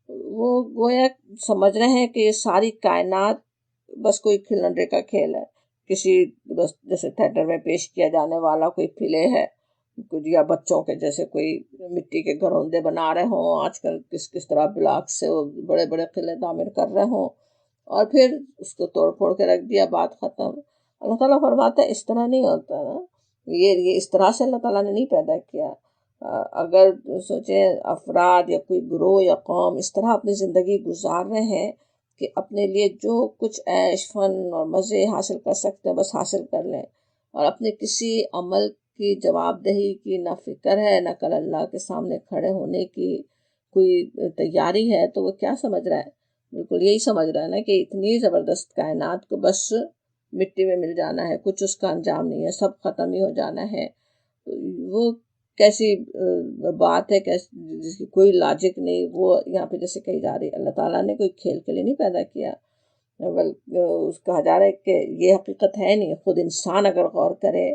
وہ گویا سمجھ رہے ہیں کہ یہ ساری کائنات بس کوئی کھلنے کا کھیل ہے، کسی بس جیسے تھیٹر میں پیش کیا جانے والا کوئی پلے ہے کچھ، یا بچوں کے جیسے کوئی مٹی کے گھروندے بنا رہے ہوں، آج کل کس طرح بلاک سے وہ بڑے بڑے قلعے تعمیر کر رہے ہوں، اور پھر اس کو توڑ پھوڑ کے رکھ دیا، بات ختم۔ اللہ تعالیٰ فرماتا ہے اس طرح نہیں ہوتا نا، یہ اس طرح سے اللہ تعالیٰ نے نہیں پیدا کیا۔ اگر سوچیں افراد یا کوئی گروہ یا قوم اس طرح اپنی زندگی گزار رہے ہیں کہ اپنے لیے جو کچھ عیش فن اور مزے حاصل کر سکتے ہیں بس حاصل کر لیں، اور اپنے کسی عمل کی جواب دہی کی نہ فکر ہے، نہ کل اللہ کے سامنے کھڑے ہونے کی کوئی تیاری ہے، تو وہ کیا سمجھ رہا ہے؟ بالکل یہی سمجھ رہا ہے نا کہ اتنی زبردست کائنات کو بس مٹی میں مل جانا ہے، کچھ اس کا انجام نہیں ہے، سب ختم ہی ہو جانا ہے۔ وہ کیسی بات ہے جس کی کوئی لاجک نہیں، وہ یہاں پہ جیسے کہی جا رہی ہے اللہ تعالیٰ نے کوئی کھیل کے لیے نہیں پیدا کیا، کہا جا رہا ہے کہ یہ حقیقت ہے نہیں۔ خود انسان اگر غور کرے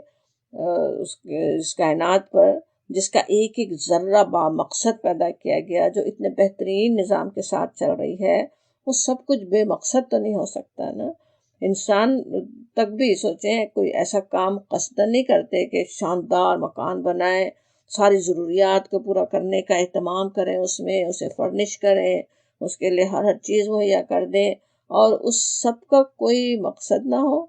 اس کائنات پر جس کا ایک ایک ذرہ با مقصد پیدا کیا گیا، جو اتنے بہترین نظام کے ساتھ چل رہی ہے، وہ سب کچھ بے مقصد تو نہیں ہو سکتا نا۔ انسان تک بھی سوچیں کوئی ایسا کام قصدن نہیں کرتے کہ شاندار مکان بنائیں، ساری ضروریات کو پورا کرنے کا اہتمام کریں، اس میں اسے فرنش کریں، اس کے لیے ہر چیز مہیا کر دیں، اور اس سب کا کوئی مقصد نہ ہو،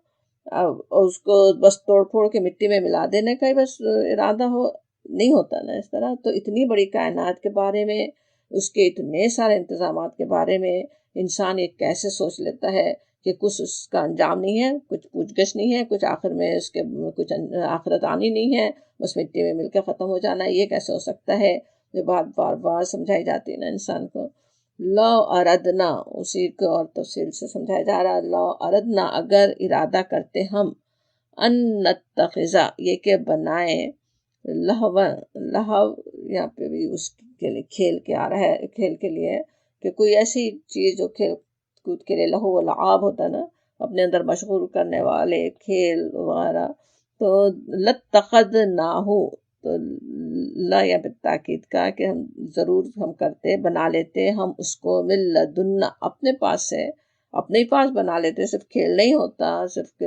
اس کو بس توڑ پھوڑ کے مٹی میں ملا دینے کا ہی بس ارادہ ہو، نہیں ہوتا نا اس طرح۔ تو اتنی بڑی کائنات کے بارے میں، اس کے اتنے سارے انتظامات کے بارے میں انسان یہ کیسے سوچ لیتا ہے کہ کچھ اس کا انجام نہیں ہے، کچھ پوچھ گچھ نہیں ہے، کچھ آخر میں اس کے کچھ آخرت آنی نہیں ہے، بس مٹی میں مل کے ختم ہو جانا ہے، یہ کیسے ہو سکتا ہے؟ یہ بات بار بار سمجھائی جاتی ہے نا انسان کو۔ لو اردنا، اسی کو اور تفصیل سے سمجھایا جا رہا ہے، لو اردنا اگر ارادہ کرتے ہم، ان نتخذا یہ کہ بنائیں، لہو یہاں پہ بھی اس کے لیے کھیل کے آ رہا ہے، کھیل کے لیے کہ کوئی ایسی چیز جو کھیل کود کے لیے لہو و لعاب ہوتا نا، اپنے اندر مشغول کرنے والے کھیل وغیرہ، تو لاتخذناہ، تو لا یا بالتاکید کا کہ ہم ضرور ہم کرتے، بنا لیتے ہم اس کو، من لدنا اپنے پاس سے، اپنے ہی پاس بنا لیتے، صرف کھیل نہیں ہوتا، صرف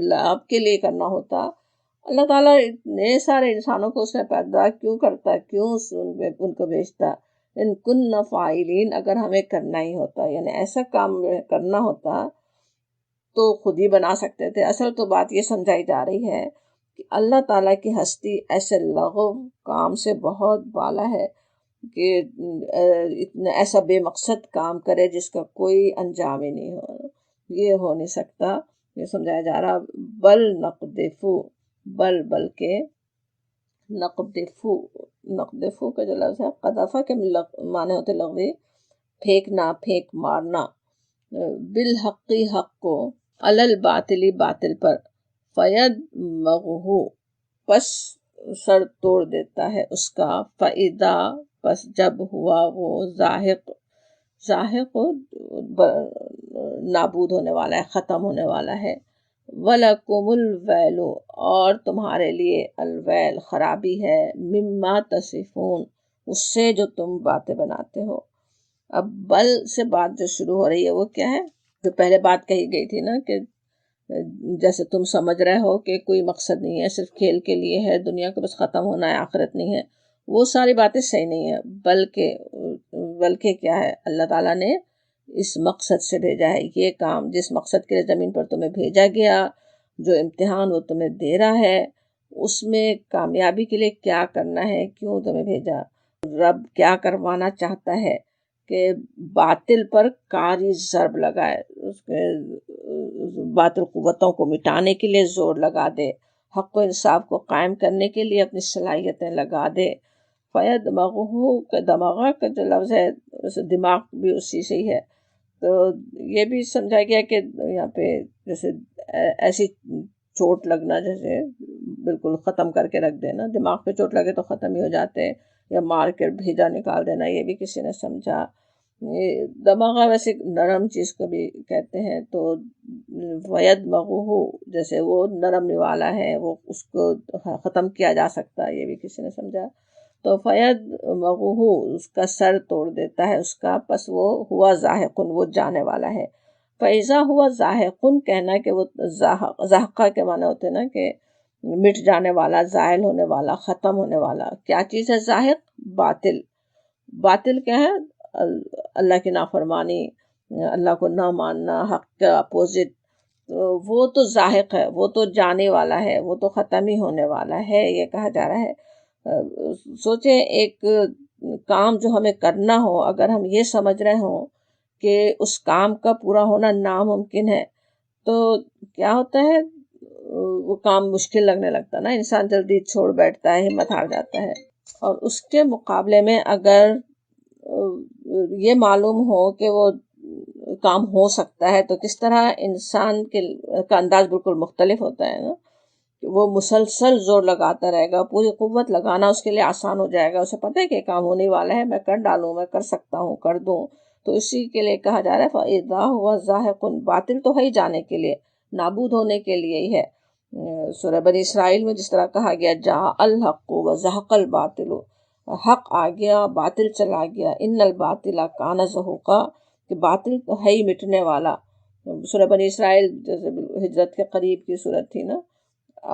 لعب کے لیے کرنا ہوتا، اللہ تعالیٰ اتنے سارے انسانوں کو اس نے پیدا کیوں کرتا، کیوں ان کو بھیجتا؟ ان کن فاعلین، اگر ہمیں کرنا ہی ہوتا، یعنی ایسا کام کرنا ہوتا تو خود ہی بنا سکتے تھے۔ اصل تو بات یہ سمجھائی جا رہی ہے کہ اللہ تعالیٰ کی ہستی ایسے لغو کام سے بہت بالا ہے کہ اتنا ایسا بے مقصد کام کرے جس کا کوئی انجام ہی نہیں ہو، یہ ہو نہیں سکتا۔ یہ سمجھایا جا رہا، بل نقدفو، بلکہ نقدفو کا جو لفظ ہے، قذفہ کے معنی ہوتے لغوی پھینکنا، پھینک مارنا، بالحقی حق کو، علل باطلی باطل پر، فید مغہو پس سر توڑ دیتا ہے اس کا، فَإِذَا پس جب ہوا وہ زاہق نابود ہونے والا ہے، ختم ہونے والا ہے، وَلَكُمُ الْوَيْلُ اور تمہارے لیے الویل خرابی ہے، مما تصفون اس سے جو تم باتیں بناتے ہو۔ اب بل سے بات جو شروع ہو رہی ہے وہ کیا ہے؟ جو پہلے بات کہی گئی تھی نا کہ جیسے تم سمجھ رہے ہو کہ کوئی مقصد نہیں ہے، صرف کھیل کے لیے ہے، دنیا کو بس ختم ہونا ہے، آخرت نہیں ہے، وہ ساری باتیں صحیح نہیں ہے۔ بلکہ کیا ہے، اللہ تعالیٰ نے اس مقصد سے بھیجا ہے، یہ کام جس مقصد کے لیے زمین پر تمہیں بھیجا گیا، جو امتحان وہ تمہیں دے رہا ہے، اس میں کامیابی کے لیے کیا کرنا ہے، کیوں تمہیں بھیجا، رب کیا کروانا چاہتا ہے کہ باطل پر کاری ضرب لگائے، اس کے باطل قوتوں کو مٹانے کے لیے زور لگا دے، حق و انصاف کو قائم کرنے کے لیے اپنی صلاحیتیں لگا دے۔ فید مغہو کا دماغہ کا جو لفظ ہے، دماغ بھی اسی سے ہی ہے، تو یہ بھی سمجھا گیا کہ یہاں پہ جیسے ایسی چوٹ لگنا، جیسے بالکل ختم کر کے رکھ دینا، دماغ پہ چوٹ لگے تو ختم ہی ہو جاتے، یا مار کے بھیجا نکال دینا، یہ بھی کسی نے سمجھا۔ یہ دماغہ ویسے نرم چیز کو بھی کہتے ہیں، تو وید مغہو جیسے وہ نرم والا ہے، وہ اس کو ختم کیا جا سکتا ہے، یہ بھی کسی نے سمجھا۔ تو فید مغہو اس کا سر توڑ دیتا ہے اس کا، پس وہ ہوا زاہقن وہ جانے والا ہے۔ فیضا ہوا زاہقن کہنا کہ وہ زاہقہ کے معنی ہوتے نا کہ مٹ جانے والا، زائل ہونے والا، ختم ہونے والا۔ کیا چیز ہے زاہق؟ باطل۔ باطل کیا ہے؟ اللہ کی نافرمانی، اللہ کو نہ ماننا، حق کا اپوزٹ، وہ تو زاہق ہے، وہ تو جانے والا ہے، وہ تو ختم ہی ہونے والا ہے، یہ کہا جا رہا ہے۔ سوچیں ایک کام جو ہمیں کرنا ہو، اگر ہم یہ سمجھ رہے ہوں کہ اس کام کا پورا ہونا ناممکن ہے، تو کیا ہوتا ہے، وہ کام مشکل لگنے لگتا ہے نا، انسان جلدی چھوڑ بیٹھتا ہے، ہمت ہار جاتا ہے۔ اور اس کے مقابلے میں اگر یہ معلوم ہو کہ وہ کام ہو سکتا ہے، تو کس طرح انسان کا انداز بالکل مختلف ہوتا ہے نا، وہ مسلسل زور لگاتا رہے گا، پوری قوت لگانا اس کے لیے آسان ہو جائے گا، اسے پتہ ہے کہ کام ہونے والا ہے، میں کر ڈالوں، میں کر سکتا ہوں، کر دوں۔ تو اسی کے لیے کہا جا رہا ہے فَإِذَا هُوَ زَاهِقٌ، باطل تو ہے ہی جانے کے لیے، نابود ہونے کے لیے ہی ہے۔ سورہ بنی اسرائیل میں جس طرح کہا گیا جاء الحق وزهق الباطل، حق آ گیا، باطل چلا گیا، ان الباطل کان زہوقا، کہ باطل تو ہے ہی مٹنے والا۔ سورہ بنی اسرائیل جیسے ہجرت کے قریب کی صورت تھی نا،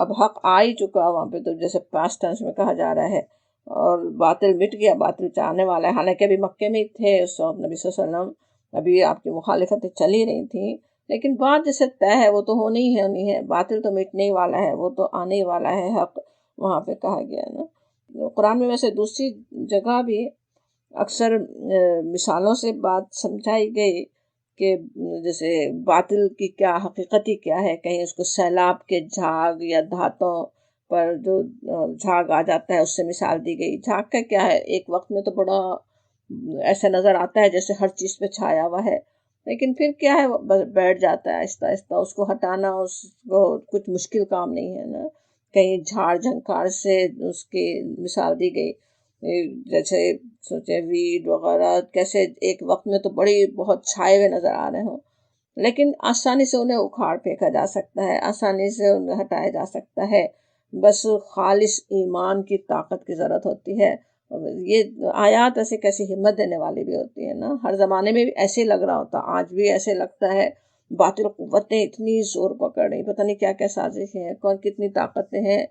اب حق آ ہی چکا وہاں پہ، تو جیسے پاسٹ ٹینس میں کہا جا رہا ہے، اور باطل مٹ گیا، باطل چاہنے والا ہے۔ حالانکہ ابھی مکے میں ہی تھے اس وقت نبی صلی اللہ علیہ وسلم، ابھی آپ کی مخالفتیں چل ہی رہی تھیں، لیکن بات جیسے طے ہے وہ تو ہونی ہی ہونی ہے، باطل تو مٹنے ہی والا ہے، وہ تو آنے ہی والا ہے، حق وہاں پہ کہا گیا نا۔ قرآن میں ویسے دوسری جگہ بھی اکثر مثالوں سے بات سمجھائی گئی کہ جیسے باطل کی کیا حقیقت ہی کیا ہے، کہیں اس کو سیلاب کے جھاگ یا دھاتوں پر جو جھاگ آ جاتا ہے اس سے مثال دی گئی۔ جھاگ کا کیا ہے، ایک وقت میں تو بڑا ایسا نظر آتا ہے جیسے ہر چیز پہ چھایا ہوا ہے، لیکن پھر کیا ہے، بیٹھ جاتا ہے آہستہ آہستہ، اس کو ہٹانا اس کو کچھ مشکل کام نہیں ہے نا۔ کہیں جھاڑ جھنکار سے اس کی مثال دی گئی، جیسے سوچے ویڈ وغیرہ کیسے ایک وقت میں تو بڑی بہت چھائے ہوئے نظر آ رہے ہوں، لیکن آسانی سے انہیں اکھاڑ پھینکا جا سکتا ہے، آسانی سے انہیں ہٹایا جا سکتا ہے، بس خالص ایمان کی طاقت کی ضرورت ہوتی ہے۔ یہ آیات ایسے کیسی ہمت دینے والی بھی ہوتی ہے نا، ہر زمانے میں بھی ایسے لگ رہا ہوتا، آج بھی ایسے لگتا ہے، باطل قوتیں اتنی زور پکڑ رہی، پتہ نہیں کیا کیا سازشیں ہیں، کون کتنی طاقتیں ہیں،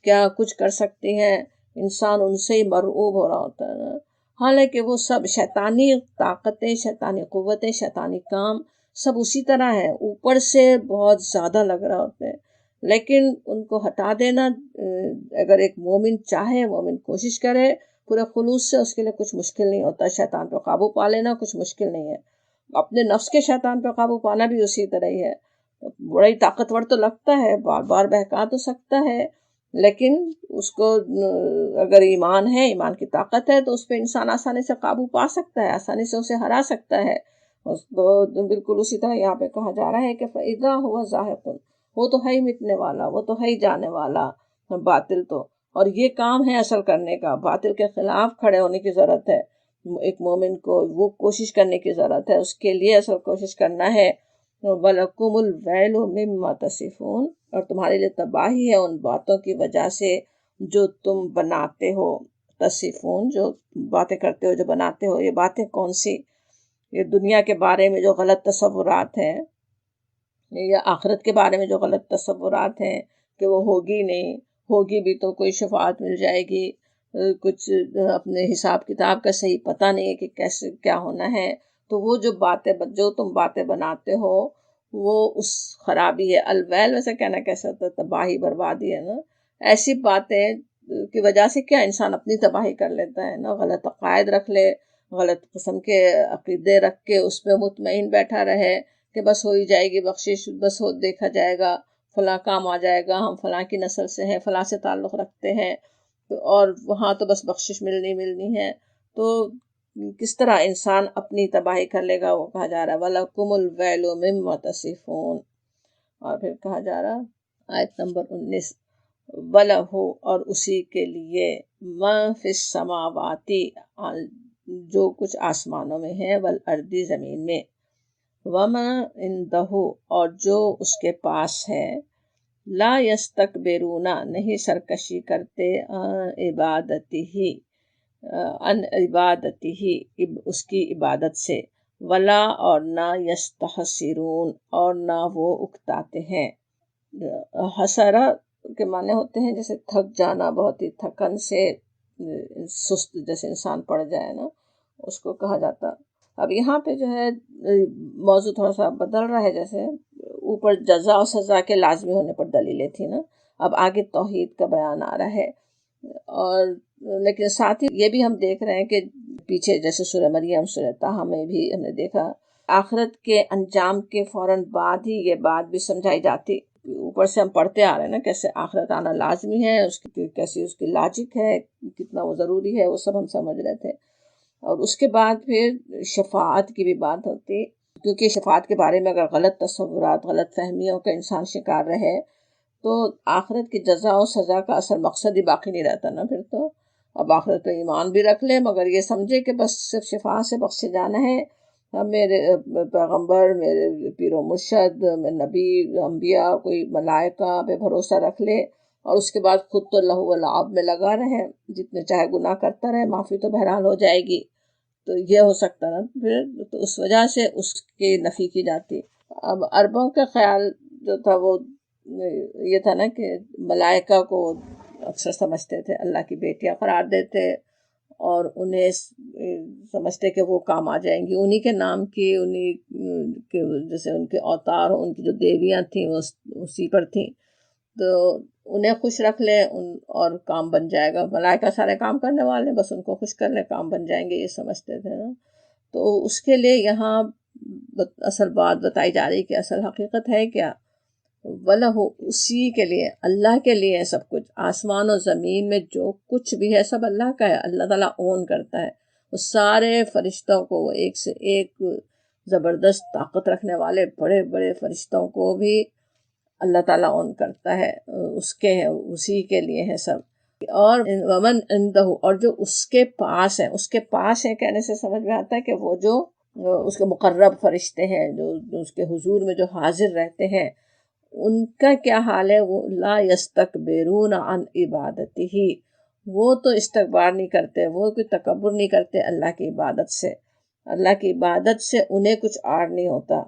کیا کچھ کر سکتی ہیں، انسان ان سے ہی مرعوب ہو رہا ہوتا ہے نا۔ حالانکہ وہ سب شیطانی طاقتیں، شیطانی قوتیں، شیطانی کام سب اسی طرح ہے، اوپر سے بہت زیادہ لگ رہا ہوتا ہے، لیکن ان کو ہٹا دینا اگر ایک مومن چاہے، مومن کوشش کرے پورے خلوص سے، اس کے لیے کچھ مشکل نہیں ہوتا۔ شیطان پہ قابو پا لینا کچھ مشکل نہیں ہے، اپنے نفس کے شیطان پہ قابو پانا بھی اسی طرح ہی ہے۔ بڑا ہی طاقتور تو لگتا ہے، بار بار بہکا تو سکتا ہے، لیکن اس کو اگر ایمان ہے، ایمان کی طاقت ہے، تو اس پہ انسان آسانی سے قابو پا سکتا ہے، آسانی سے اسے ہرا سکتا ہے۔ تو بالکل اسی طرح یہاں پہ کہا جا رہا ہے کہ فَإِذَا هُوَ زَاهِقٌ، وہ تو ہے ہی مٹنے والا، وہ تو ہے ہی جانے والا باطل تو۔ اور یہ کام ہے اصل کرنے کا، باطل کے خلاف کھڑے ہونے کی ضرورت ہے ایک مومن کو، وہ کوشش کرنے کی ضرورت ہے، اس کے لیے اصل کوشش کرنا ہے۔ وَلَكُمُ الْوَيْلُ مِمَّا تَصِفُونَ، اور تمہارے لیے تباہی ہے ان باتوں کی وجہ سے جو تم بناتے ہو۔ تصفون، جو باتیں کرتے ہو، جو بناتے ہو، یہ باتیں کون سی؟ یہ دنیا کے بارے میں جو غلط تصورات ہیں، یا آخرت کے بارے میں جو غلط تصورات ہیں کہ وہ ہوگی نہیں، ہوگی بھی تو کوئی شفاعت مل جائے گی، کچھ اپنے حساب کتاب کا صحیح پتہ نہیں ہے کہ کیسے کیا ہونا ہے، تو وہ جو باتیں جو تم باتیں بناتے ہو وہ اس خرابی ہے۔ الویل ویسے کہنا کیسے ہوتا ہے؟ تباہی، بربادی ہے نا۔ ایسی باتیں کی وجہ سے کیا انسان اپنی تباہی کر لیتا ہے نا، غلط عقائد رکھ لے، غلط قسم کے عقیدے رکھ کے اس پہ مطمئن بیٹھا رہے کہ بس ہو ہی جائے گی بخشش، بس ہو دیکھا جائے گا، فلاں کام آ جائے گا، ہم فلاں کی نسل سے ہیں، فلاں سے تعلق رکھتے ہیں، اور وہاں تو بس بخشش ملنی ہے۔ تو کس طرح انسان اپنی تباہی کر لے گا؟ وہ کہا جا رہا ہے وَلَكُمُ الْوَيْلُ مِمَّا تَصِفُونَ۔ اور پھر کہا جا رہا آیت نمبر 19، وَلَهُ، اور اسی کے لیے، مَا فِي السَّمَاوَاتِ، جو کچھ آسمانوں میں ہے، وَالْأَرْضِ، زمین میں، وَمَا عِندَهُ، اور جو اس کے پاس ہے، لا یستکبرون، نہیں سرکشی کرتے، ان عبادتی ہی، اس کی عبادت سے، ولا، اور نہ، یستحسرون، اور نہ وہ اکتاتے ہیں۔ حسرہ کے معنی ہوتے ہیں جیسے تھک جانا، بہت ہی تھکن سے سست جیسے انسان پڑ جائے نا، اس کو کہا جاتا۔ اب یہاں پہ جو ہے موضوع تھوڑا سا بدل رہا ہے، جیسے اوپر جزا و سزا کے لازمی ہونے پر دلیلیں تھی نا، اب آگے توحید کا بیان آ رہا ہے۔ اور لیکن ساتھ ہی یہ بھی ہم دیکھ رہے ہیں کہ پیچھے جیسے سورہ مریم، سورہ طٰہٰ میں بھی ہم نے دیکھا، آخرت کے انجام کے فوراً بعد ہی یہ بات بھی سمجھائی جاتی۔ اوپر سے ہم پڑھتے آ رہے ہیں نا کیسے آخرت آنا لازمی ہے، اس کی کیسی اس کی لاجک ہے، کتنا وہ ضروری ہے، وہ سب ہم سمجھ رہے تھے۔ اور اس کے بعد پھر شفاعت کی بھی بات ہوتی، کیونکہ شفاعت کے بارے میں اگر غلط تصورات، غلط فہمیوں کا انسان شکار رہے تو آخرت کی جزا و سزا کا اصل مقصد ہی باقی نہیں رہتا نا پھر تو۔ اب آخرت پہ ایمان بھی رکھ لے مگر یہ سمجھے کہ بس صرف شفا سے بخشے جانا ہے، میرے پیغمبر، میرے پیر و مرشد، نبی، انبیاء، کوئی ملائکہ پہ بھروسہ رکھ لے، اور اس کے بعد خود تو لہو و لعب میں لگا رہے، جتنے چاہے گناہ کرتا رہے، معافی تو بہرحال ہو جائے گی۔ تو یہ ہو سکتا نا پھر، تو اس وجہ سے اس کی نفی کی جاتی۔ اب عربوں کا خیال جو تھا وہ یہ تھا نا کہ ملائکہ کو اکثر سمجھتے تھے اللہ کی بیٹیاں قرار دیتے، اور انہیں سمجھتے کہ وہ کام آ جائیں گی انہی کے نام کی، انہی کے جیسے ان کے اوتار، ان کی جو دیویاں تھیں وہ اسی پر تھیں، تو انہیں خوش رکھ لیں اور کام بن جائے گا، ملائکہ سارے کام کرنے والے، بس ان کو خوش کر لیں، کام بن جائیں گے، یہ سمجھتے تھے نا۔ تو اس کے لیے یہاں اصل بات بتائی جا رہی کہ اصل حقیقت ہے کیا؟ وَلَهُ، اسی کے لیے، اللہ کے لیے سب کچھ، آسمان و زمین میں جو کچھ بھی ہے سب اللہ کا ہے، اللہ تعالیٰ اون کرتا ہے۔ وہ سارے فرشتوں کو، وہ ایک سے ایک زبردست طاقت رکھنے والے بڑے بڑے فرشتوں کو بھی اللہ تعالیٰ اون کرتا ہے، اس کے ہے، اسی کے لیے ہے سب۔ اور ومن عنده، اور جو اس کے پاس ہے، اس کے پاس ہے کہنے سے سمجھ میں آتا ہے کہ وہ جو اس کے مقرب فرشتے ہیں، جو اس کے حضور میں جو حاضر رہتے ہیں، ان کا کیا حال ہے؟ وہ لا یستکبرون عن عبادتہ، وہ تو استکبار نہیں کرتے، وہ کوئی تکبر نہیں کرتے اللہ کی عبادت سے، اللہ کی عبادت سے انہیں کچھ آڑ نہیں ہوتا،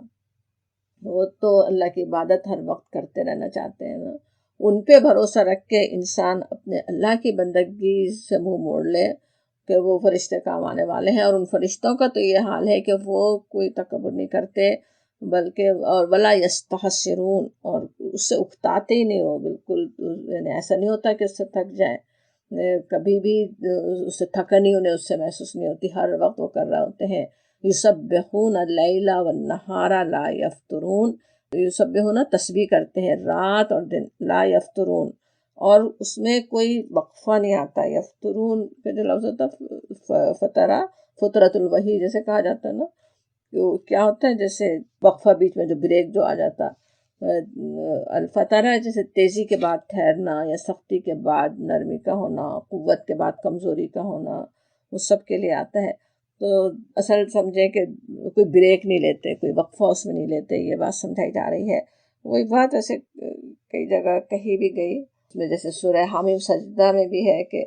وہ تو اللہ کی عبادت ہر وقت کرتے رہنا چاہتے ہیں نا۔ ان پہ بھروسہ رکھ کے انسان اپنے اللہ کی بندگی سے منہ موڑ لے کہ وہ فرشتے کام آنے والے ہیں. اور ان فرشتوں کا تو یہ حال ہے کہ وہ کوئی تکبر نہیں کرتے، بلکہ اور ولا یستحسرون، اور اس سے اکتاتے ہی نہیں ہو بالکل. یعنی ایسا نہیں ہوتا کہ اس سے تھک جائیں، کبھی بھی اس سے تھکنی انہیں اس سے محسوس نہیں ہوتی، ہر وقت وہ کر رہے ہوتے ہیں. یسبحون اللیل والنہار لا یفترون، یسبحون تسبیح کرتے ہیں رات اور دن، لا یفترون، اور اس میں کوئی وقفہ نہیں آتا. یفترون کا جو لفظ ہوتا ہے فترہ، فطرت الوحی جیسے کہا جاتا ہے نا، کیا ہوتا ہے جیسے وقفہ بیچ میں جو بریک جو آ جاتا. الفترہ جیسے تیزی کے بعد ٹھہرنا، یا سختی کے بعد نرمی کا ہونا، قوت کے بعد کمزوری کا ہونا، اس سب کے لیے آتا ہے. تو اصل سمجھیں کہ کوئی بریک نہیں لیتے، کوئی وقفہ اس میں نہیں لیتے، یہ بات سمجھائی جا رہی ہے. وہی بات ایسے کئی جگہ کہی بھی گئی، اس میں جیسے سورہ حامیم سجدہ میں بھی ہے کہ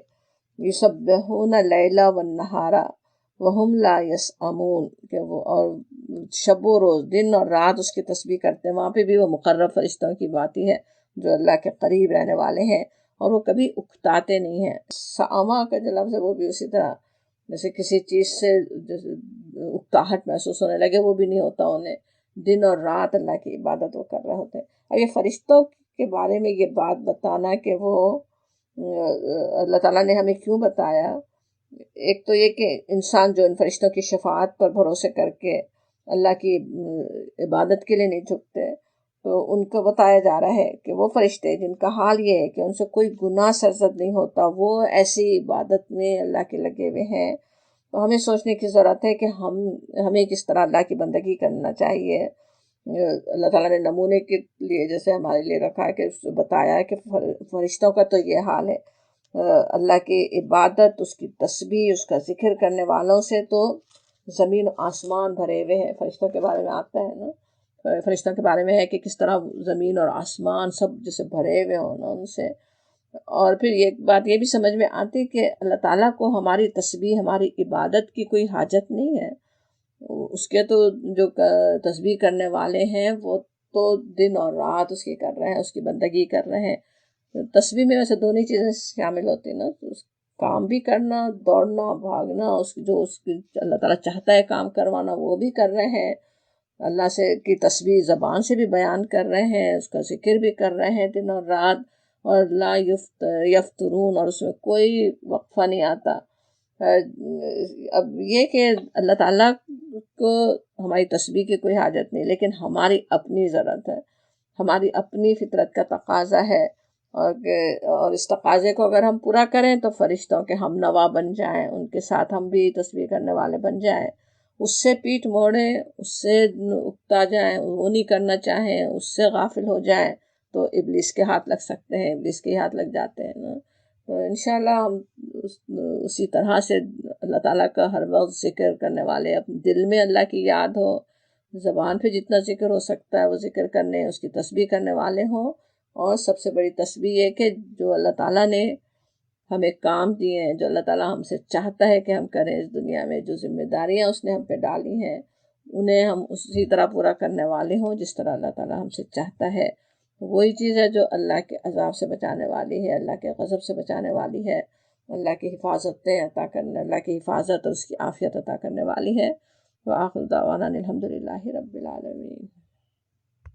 یسبحون اللیل والنہار وہم لا یسعمون، کہ وہ اور شب و روز، دن اور رات اس کی تسبیح کرتے ہیں. وہاں پہ بھی وہ مقرب فرشتوں کی بات ہی ہے جو اللہ کے قریب رہنے والے ہیں، اور وہ کبھی اکتاتے نہیں ہیں. سعما کا جو لفظ ہے وہ بھی اسی طرح، جیسے کسی چیز سے جیسے اکتاہٹ محسوس ہونے لگے، وہ بھی نہیں ہوتا انہیں. دن اور رات اللہ کی عبادت وہ کر رہے ہوتے ہیں. اب یہ فرشتوں کے بارے میں یہ بات بتانا کہ وہ اللہ تعالیٰ نے ہمیں کیوں بتایا، ایک تو یہ کہ انسان جو ان فرشتوں کی شفاعت پر بھروسے کر کے اللہ کی عبادت کے لیے نہیں جھکتے، تو ان کو بتایا جا رہا ہے کہ وہ فرشتے جن کا حال یہ ہے کہ ان سے کوئی گناہ سرزد نہیں ہوتا، وہ ایسی عبادت میں اللہ کے لگے ہوئے ہیں. تو ہمیں سوچنے کی ضرورت ہے کہ ہمیں کس طرح اللہ کی بندگی کرنا چاہیے. اللہ تعالیٰ نے نمونے کے لیے جیسے ہمارے لیے رکھا ہے، کہ بتایا ہے کہ فرشتوں کا تو یہ حال ہے. اللہ کی عبادت، اس کی تسبیح، اس کا ذکر کرنے والوں سے تو زمین و آسمان بھرے ہوئے ہیں. فرشتوں کے بارے میں آتا ہے نا، فرشتوں کے بارے میں ہے کہ کس طرح زمین اور آسمان سب جیسے بھرے ہوئے ہوں نا ان سے. اور پھر یہ بات یہ بھی سمجھ میں آتی کہ اللہ تعالیٰ کو ہماری تسبیح، ہماری عبادت کی کوئی حاجت نہیں ہے. اس کے تو جو تسبیح کرنے والے ہیں وہ تو دن اور رات اس کی کر رہے ہیں، اس کی بندگی کر رہے ہیں. تسبیح میں ویسے دونوں چیزیں شامل ہوتی ہیں نا، کام بھی کرنا، دوڑنا بھاگنا، اس کی اللہ تعالیٰ چاہتا ہے کام کروانا وہ بھی کر رہے ہیں. اللہ سے کی تسبیح زبان سے بھی بیان کر رہے ہیں، اس کا ذکر بھی کر رہے ہیں دن اور رات. اور لا یفترون، اور اس میں کوئی وقفہ نہیں آتا. اب یہ کہ اللہ تعالیٰ کو ہماری تسبیح کی کوئی حاجت نہیں، لیکن ہماری اپنی ضرورت ہے، ہماری اپنی فطرت کا تقاضا ہے. اور اس تقاضے کو اگر ہم پورا کریں تو فرشتوں کے ہم نوا بن جائیں، ان کے ساتھ ہم بھی تسبیح کرنے والے بن جائیں. اس سے پیٹھ موڑیں، اس سے اکتا جائیں، وہ نہیں کرنا چاہیں، اس سے غافل ہو جائیں، تو ابلیس کے ہاتھ لگ سکتے ہیں، ابلیس کے ہاتھ لگ جاتے ہیں نا. تو انشاءاللہ ہم اسی طرح سے اللہ تعالیٰ کا ہر وقت ذکر کرنے والے، اپنے دل میں اللہ کی یاد ہو، زبان پہ جتنا ذکر ہو سکتا ہے وہ ذکر کرنے، اس کی تسبیح کرنے والے ہوں. اور سب سے بڑی تسبیح یہ کہ جو اللہ تعالیٰ نے ہمیں کام دیے ہیں، جو اللہ تعالیٰ ہم سے چاہتا ہے کہ ہم کریں اس دنیا میں، جو ذمہ داریاں اس نے ہم پہ ڈالی ہیں، انہیں ہم اسی طرح پورا کرنے والے ہوں جس طرح اللہ تعالیٰ ہم سے چاہتا ہے. وہی چیز ہے جو اللہ کے عذاب سے بچانے والی ہے، اللہ کے غضب سے بچانے والی ہے، اللہ کی حفاظتیں عطا کرنے، اللہ کی حفاظت اور اس کی عافیت عطا کرنے والی ہے. وآخر دعوانا الحمدللہ رب العالمین.